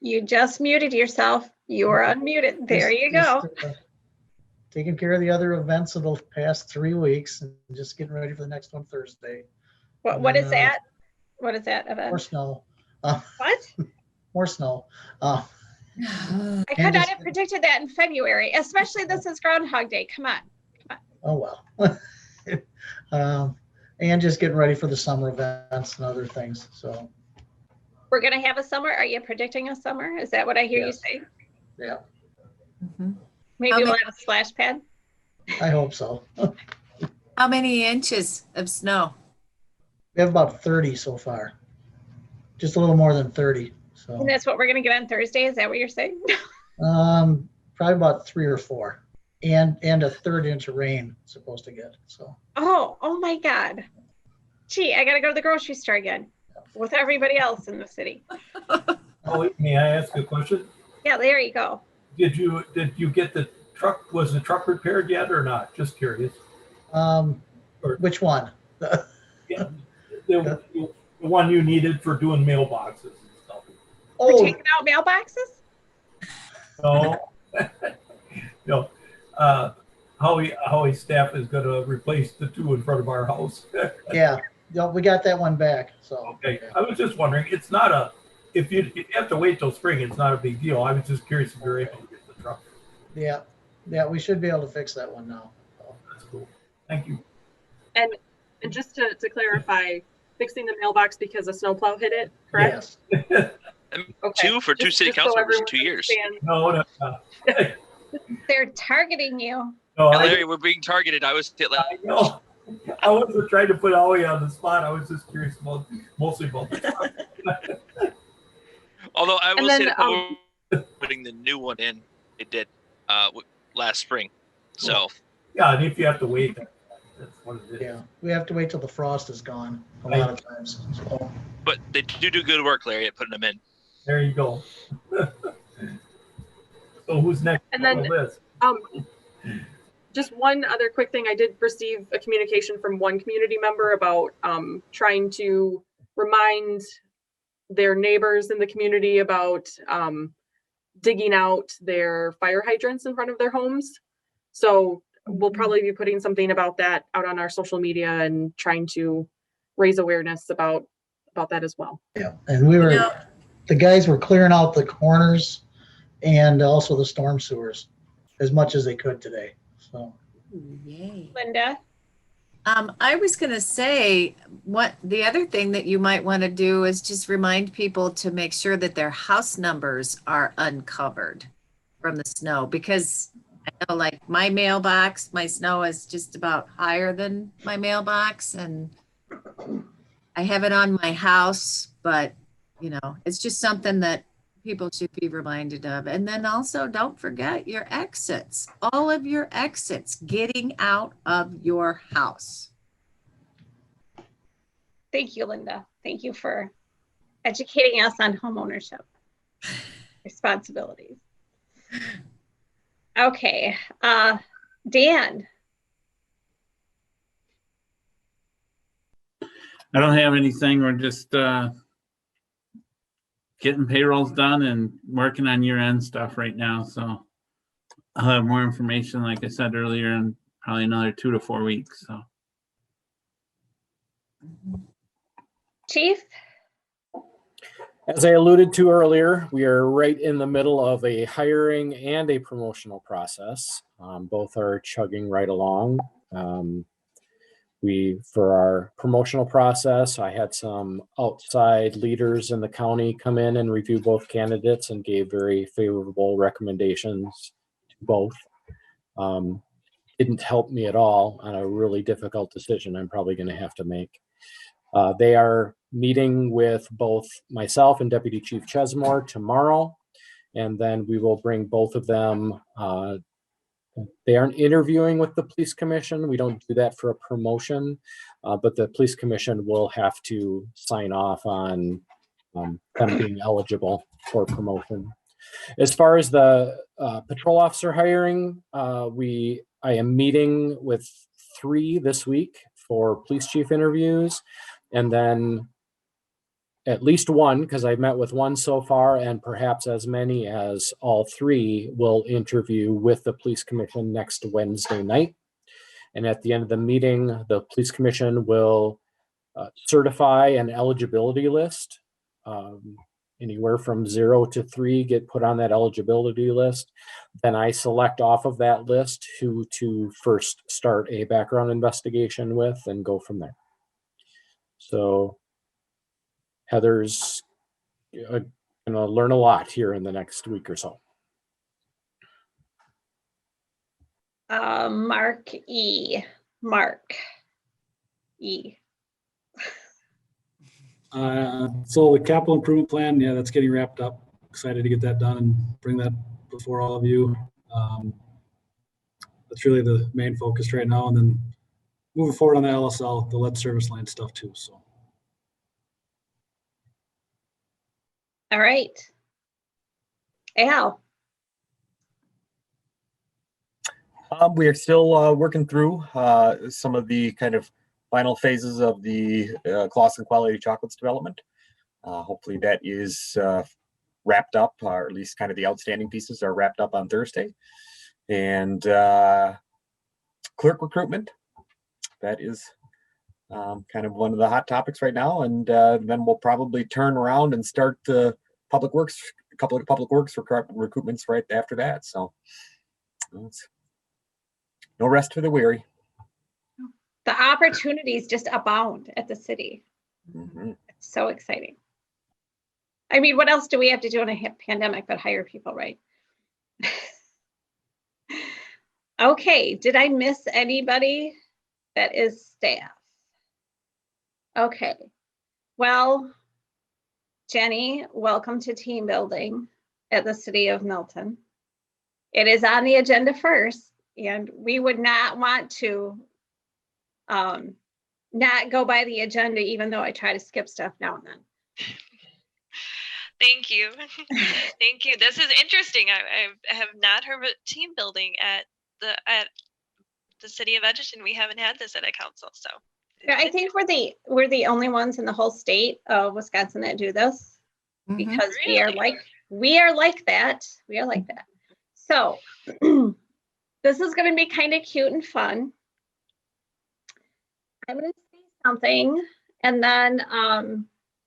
You just muted yourself. You're unmuted. There you go. Taking care of the other events of the past 3 weeks and just getting ready for the next one Thursday. What is that? What is that event? More snow. What? More snow. I could not have predicted that in February, especially this is Groundhog Day. Come on. Oh, well. And just getting ready for the summer events and other things. So We're going to have a summer. Are you predicting a summer? Is that what I hear you say? yeah, Maybe we'll have a splash pad. I hope so. How many inches of snow? We have about 30 so far. Just a little more than 30. So And that's what we're going to get on Thursday. Is that what you're saying? probably about 3 or 4. And a 1/3 inch of rain supposed to get. So Oh my God. Gee, I got to go to the grocery store again with everybody else in the city. Oh, may I ask a question? Yeah, there you go. Did you get the truck? Was the truck repaired yet or not? Just curious. Which one? Yeah, the one you needed for doing mailboxes and stuff. We're taking out mailboxes? No. No. Howie's staff is going to replace the 2 in front of our house. Yeah, we got that one back. So Okay, I was just wondering. It's not a. If you have to wait till spring, it's not a big deal. I was just curious if you're able to get the truck. yeah, we should be able to fix that one now. So. That's cool. Thank you. And just to clarify, fixing the mailbox because a snowplow hit it, correct? Yes. Okay. 2 for 2 city Just so council members in everyone 2 years. understands. No. They're targeting you. No, Larry, we're being targeted. I was hit like, I know. I wasn't trying to put Howie on the spot. I was just curious mostly about the truck. although I will And say then, that we're putting the new one in. It did last spring. So Yeah, and if you have to wait, that's what it is. Yeah, we have to wait till the frost is gone a lot of times. So. but they do good work, Larry, at putting them in. There you go. So who's next And on then, the list? just one other quick thing. I did receive a communication from one community member about trying to remind their neighbors in the community about digging out their fire hydrants in front of their homes. So we'll probably be putting something about that out on our social media and trying to raise awareness about that as well. Yeah, and the guys were clearing out the corners and also the storm sewers as much as they could today. So, Yay. Linda? I was going to say, what the other thing that you might want to do is just remind people to make sure that their house numbers are uncovered from the snow, because I know, like, my mailbox, my snow is just about higher than my mailbox, and I have it on my house, but it's just something that people should be reminded of. And then also, don't forget your exits, all of your exits, getting out of your house. Thank you, Linda. Thank you for educating us on home ownership responsibilities. Okay, Dan. I don't have anything. We're just getting payrolls done and working on year-end stuff right now. So I'll have more information, like I said earlier, in probably another 2 to 4 weeks. So. Chief? As I alluded to earlier, we are right in the middle of a hiring and a promotional process. Both are chugging right along. For our promotional process, I had some outside leaders in the county come in and review both candidates and gave very favorable recommendations to both. Didn't help me at all on a really difficult decision I'm probably going to have to make. They are meeting with both myself and Deputy Chief Chesmore tomorrow, and then we will bring both of them. They aren't interviewing with the police commission. We don't do that for a promotion, but the police commission will have to sign off on them being eligible for promotion. As far as the patrol officer hiring, I am meeting with 3 this week for police chief interviews. And then at least one, because I've met with one so far, and perhaps as many as all three will interview with the police commission next Wednesday night. And at the end of the meeting, the police commission will certify an eligibility list. Anywhere from 0 to 3 get put on that eligibility list. Then I select off of that list who to first start a background investigation with and go from there. So Heather's going to learn a lot here in the next week or so. Mark E. Mark E. So the capital improvement plan, yeah, that's getting wrapped up. Excited to get that done and bring that before all of you. That's really the main focus right now. And then moving forward on the LSL, the lead service line stuff too. So. All right. Al. We are still working through some of the kind of final phases of the Clausen Quality Chocolates development. Hopefully that is wrapped up, or at least kind of the outstanding pieces are wrapped up on Thursday. And clerk recruitment, that is kind of one of the hot topics right now. And then we'll probably turn around and start the public works, a couple of public works recruitments right after that. So it's no rest for the weary. The opportunities just abound at the city. Mm-hmm. It's so exciting. I mean, what else do we have to do in a pandemic but hire people, right? Okay, did I miss anybody that is staff? Okay, well, Jenny, welcome to team building at the City of Milton. It is on the agenda first, and we would not want to not go by the agenda, even though I try to skip stuff now and then. Thank you. Thank you. This is interesting. I have not heard of team building at the City of Edgerton. We haven't had this at a council, so. Yeah, I think we're the only ones in the whole state of Wisconsin that do this, because we are like that. We are like that. So this is going to be kind of cute and fun. I'm going to say something, and then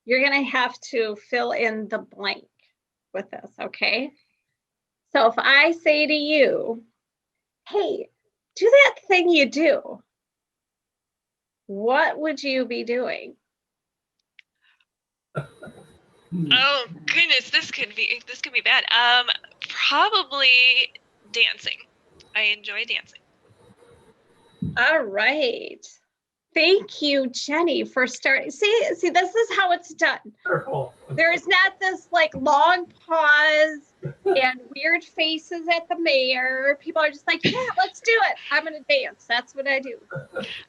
you're going to have to fill in the blank with this, okay? So if I say to you, hey, do that thing you do, what would you be doing? Oh goodness, this could be bad. Probably dancing. I enjoy dancing. All right. Thank you, Jenny, for starting. See, this is how it's done. There is not this like long pause and weird faces at the mayor. People are just like, yeah, let's do it. I'm going to dance. That's what I do.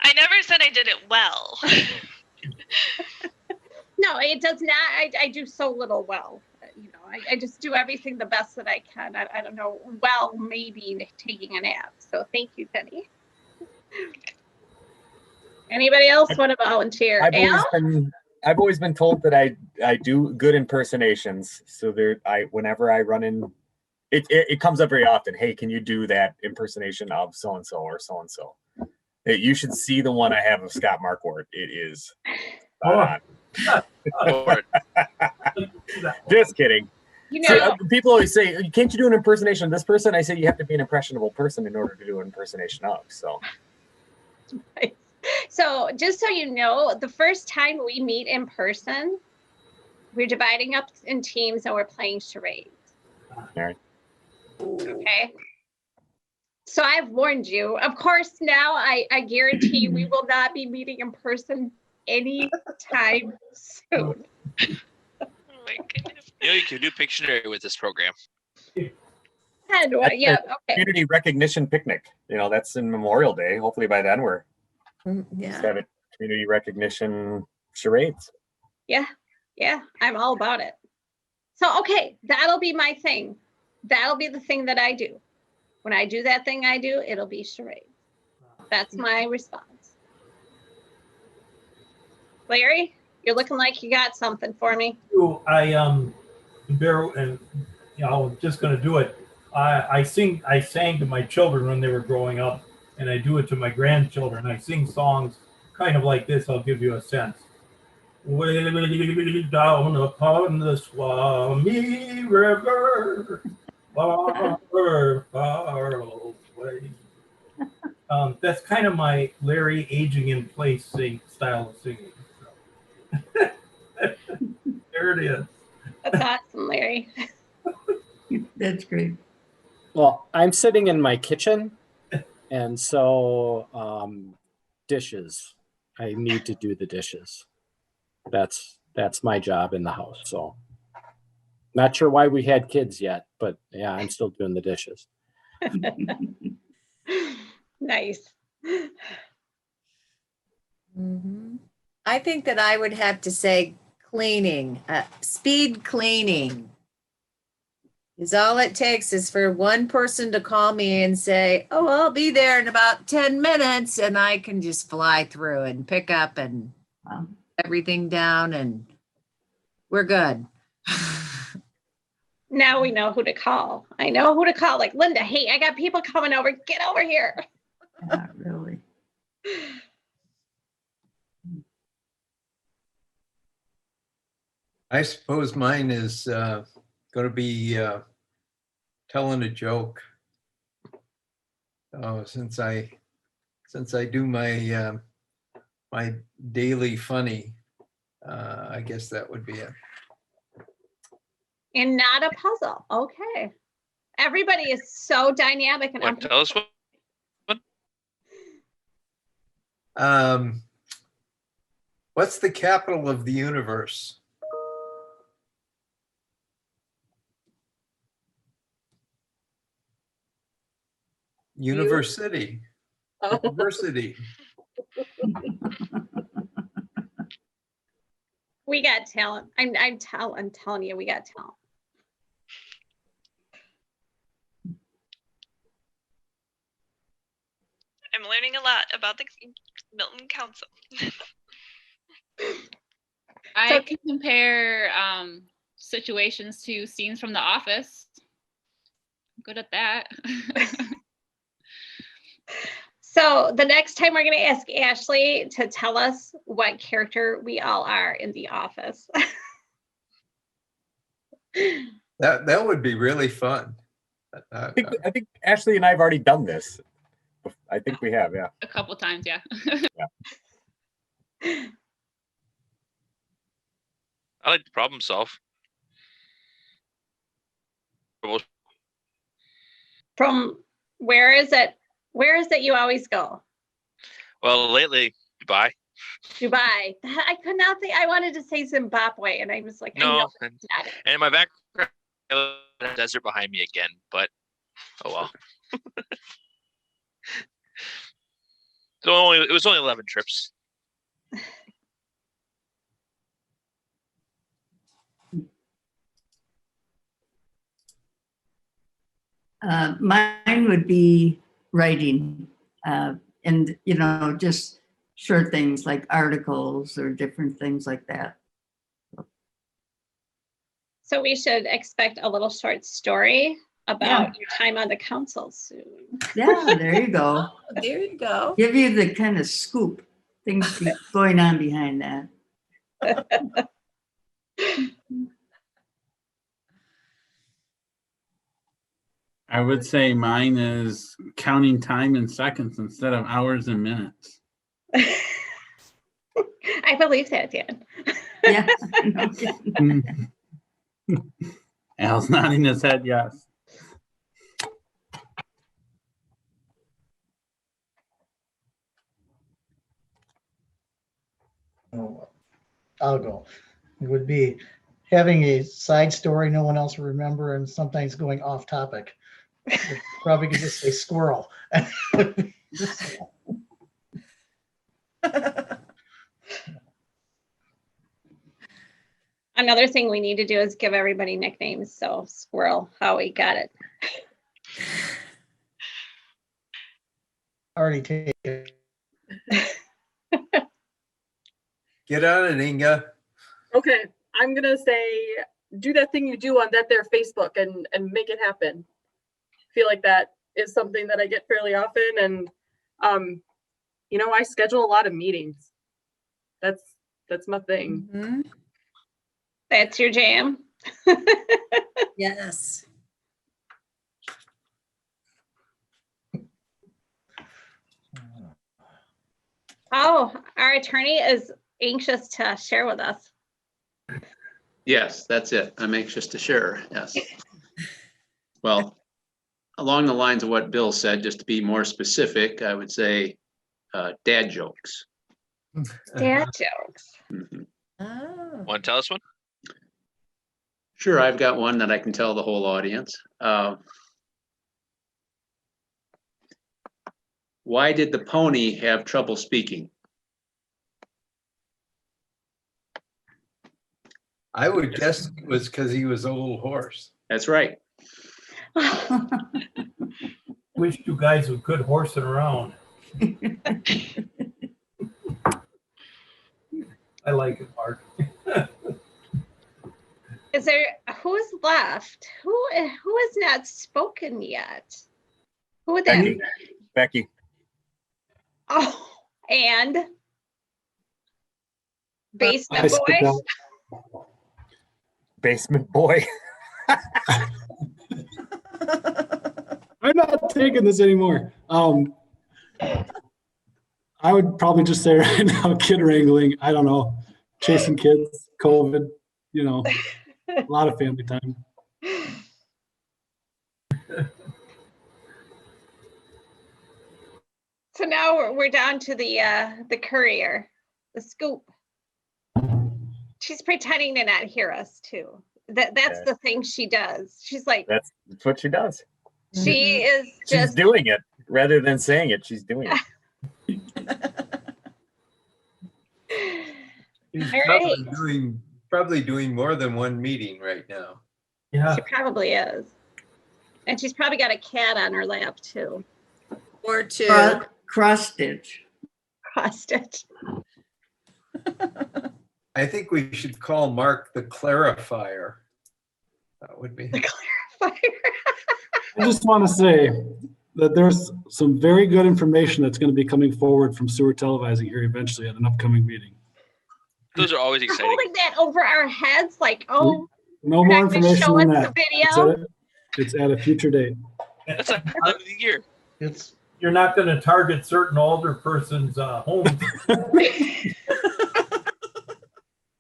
I never said I did it well. No, it does not. I do so little well. You know, I just do everything the best that I can. I don't know. Well, maybe taking a nap. So thank you, Jenny. Anybody else want to volunteer? I've always been told that I do good impersonations. So whenever I run in, it comes up very often. Hey, can you do that impersonation of so and so or so and so? You should see the one I have of Scott Marquardt. It is. Just kidding. You know, people always say, "Can't you do an impersonation of this person?" I say you have to be an impressionable person in order to do an impersonation of. So. Right. So just so you know, the first time we meet in person, we're dividing up in teams and we're playing charades. All right. Okay. So I've warned you. Of course, now I guarantee we will not be meeting in person anytime soon. Oh my goodness. You know, you can do Pictionary with this program. And what? Yeah. Okay. Community recognition picnic. You know, that's in Memorial Day. Hopefully by then we're just have it community recognition charades. Yeah. Yeah. I'm all about it. So, okay. That'll be my thing. That'll be the thing that I do. When I do that thing I do, it'll be charades. That's my response. Larry, You're looking like you got something for me. I Bear, and I'm just going to do it. I sang to my children when they were growing up, and I do it to my grandchildren. I sing songs kind of like this. I'll give you a sense. Way down upon the Swami River, far, far away. That's kind of my Larry aging in place style of singing. So. There it is. That's awesome, Larry. That's great. Well, I'm sitting in my kitchen, and so dishes. I need to do the dishes. That's my job in the house. So not sure why we had kids yet, but yeah, I'm still doing the dishes. Nice. I think that I would have to say cleaning, speed cleaning. Is all it takes is for one person to call me and say, oh, I'll be there in about 10 minutes. And I can just fly through and pick up and everything down, and we're good. Now we know who to call. I know who to call. Like, Linda, hey, I got people coming over. Get over here. Not really. I suppose mine is going to be telling a joke. Oh, since I do my my daily funny, I guess that would be it. And not a puzzle. Okay. Everybody is so dynamic and What, tell us what? What's the capital of the universe? University. Oh. University. We got talent. I'm telling you, we got talent. I'm learning a lot about the Milton Council. I can compare situations to scenes from The Office. I'm good at that. So the next time we're going to ask Ashley to tell us what character we all are in The Office. That would be really fun. I think Ashley and I have already done this. I think we have, yeah. A couple times, yeah. I like to problem solve. From where is it? Where is it you always go? Well, lately, Dubai. Dubai. I could not think. I wanted to say Zimbabwe, and I was like, I No, know and it's not it. in my background, the desert behind me again, but oh well. So it was only 11 trips. Mine would be writing, and just short things like articles or different things like that. So we should expect a little short story about your time on the council soon. Yeah, there you go. There you go. Give you the kind of scoop, things going on behind that. I would say mine is counting time in seconds instead of hours and minutes. I believe that, Dan. Yeah. Al's nodding his head, yes. Oh, I'll go. It would be having a side story no one else will remember and sometimes going off topic. Probably could just say squirrel. Another thing we need to do is give everybody nicknames. So Squirrel, Howie, got it. Already taken. Get on it, Inga. Okay, I'm gonna say, do that thing you do on that there Facebook and make it happen. Feel like that is something that I get fairly often, and you know, I schedule a lot of meetings. That's my thing. Mhm. That's your jam. Yes. Oh, our attorney is anxious to share with us. Yes, that's it. I'm anxious to share. Yes. Well, along the lines of what Bill said, just to be more specific, I would say dad jokes. Dad jokes. Mhm. Oh. Want to tell us one? Sure, I've got one that I can tell the whole audience. Why did the pony have trouble speaking? I would guess it was because he was a little hoarse. That's right. Wish you guys were good horsing around. I like it, Mark. Is there, who's left? Who has not spoken yet? Who would that be? Becky. Oh, and basement I skipped boy. out. Basement boy. I'm not taking this anymore. I would probably just say right now, kid wrangling. I don't know, chasing kids, COVID, you know, a lot of family time. So now we're down to the courier, the scoop. She's pretending to not hear us too. That's the thing she does. She's like, That's what she does. she is She's just doing it rather than saying it. She's doing it. He's All probably doing more than one meeting right now. Yeah. She probably is. And she's probably got a cat on her lap too. Or two. Cross stitch. Cross stitch. I think we should call Mark the clarifier. That would be. The clarifier. I just want to say that there's some very good information that's going to be coming forward from sewer televising here eventually at an upcoming meeting. Those are always We're exciting. holding that over our heads like, oh, No you're more not gonna information show than us that. the It's video. it's at a future date. That's like the time of the year. You're not going to target certain older person's homes.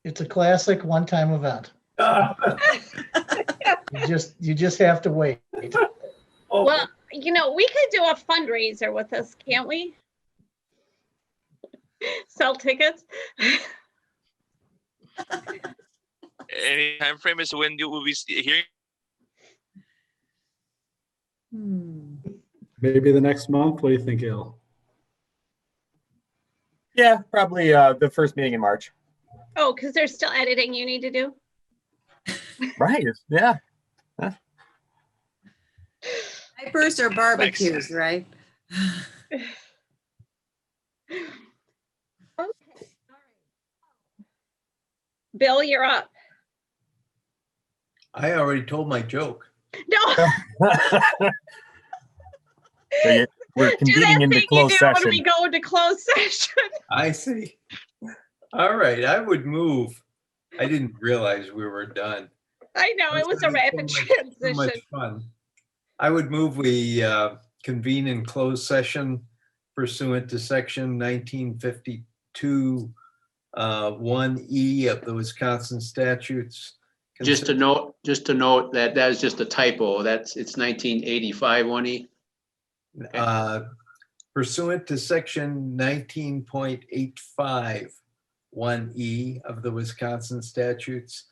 It's a classic one-time event. You just have to wait. Well, you know, we could do a fundraiser with this, can't we? Sell tickets. Any time frame as to when you will be hearing? Maybe the next month. What do you think, Il? Yeah, probably the first meeting in March. Oh, because there's still editing you need to do. Right. Yeah. Diapers or barbecues, right? Okay. All right. Bill, you're up. I already told my joke. No. So we're convening into closed When session. we go into closed session. I see. All right, I would move. I didn't realize we were done. I know, it was a rapid So transition. much fun. I would move we convene in closed session pursuant to section 1952 1E of the Wisconsin statutes. Just to note that that is just a typo. It's 1985 1E. Pursuant to section 19.85 1E of the Wisconsin statutes,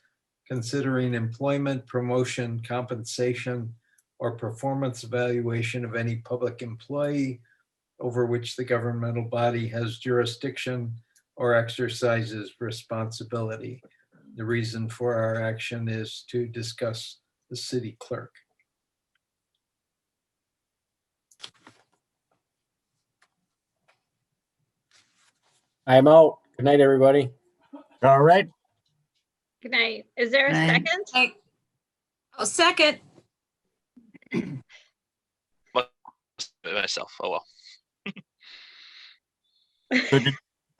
considering employment, promotion, compensation, or performance evaluation of any public employee over which the governmental body has jurisdiction or exercises responsibility. The reason for our action is to discuss the city clerk. I'm out. Good night, everybody. All right. Good night. Is there a Good night. second? Oh, second. Myself. Oh well.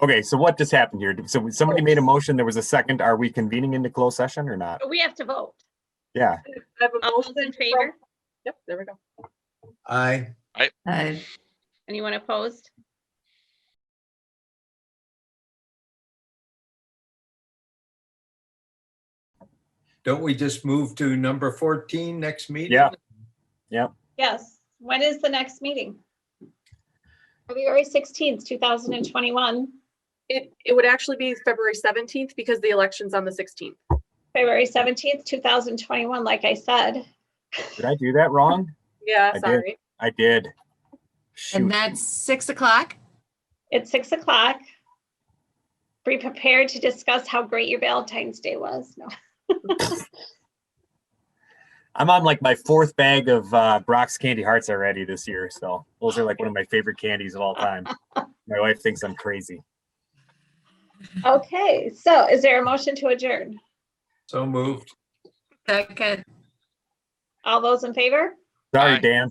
Okay, so what just happened here? So somebody made a motion, there was a second. Are we convening into closed session or not? We have to vote. Yeah. I have a All those motion in favor? Yep, there we go. Aye. Anyone opposed? Don't we just move to number 14 next meeting? Yeah. Yep. Yes. When is the next meeting? February 16th, 2021. It would actually be February 17th because the election's on the 16th. February 17th, 2021, like I said. Did I do that wrong? Yeah, I sorry. did. I did. And that's 6 o'clock. It's 6 o'clock. Be prepared to discuss how great your Valentine's Day was. No. I'm on like my 4th bag of Brock's Candy Hearts already this year. So those are like one of my favorite candies of all time. My wife thinks I'm crazy. Okay, so is there a motion to adjourn? So moved. Second. All those in favor? Sorry, Aye. Dan.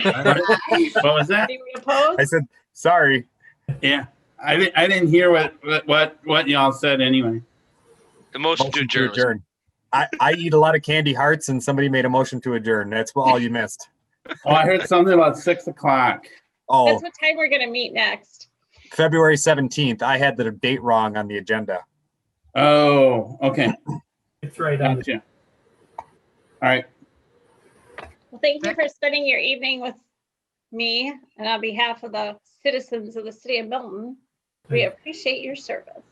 What was that? Anyone opposed? I said, sorry. Yeah, I didn't hear what y'all said anyway. The motion to Motion adjourn. I eat a lot of candy hearts and somebody made a motion to adjourn. That's all you missed. Oh, I heard something about 6 o'clock. Oh, That's what time we're gonna meet next. February 17th. I had the date wrong on the agenda. Oh, okay. It's right on. Gotcha. All right. Well, thank you for spending your evening with me and on behalf of the citizens of the city of Milton. We appreciate your service.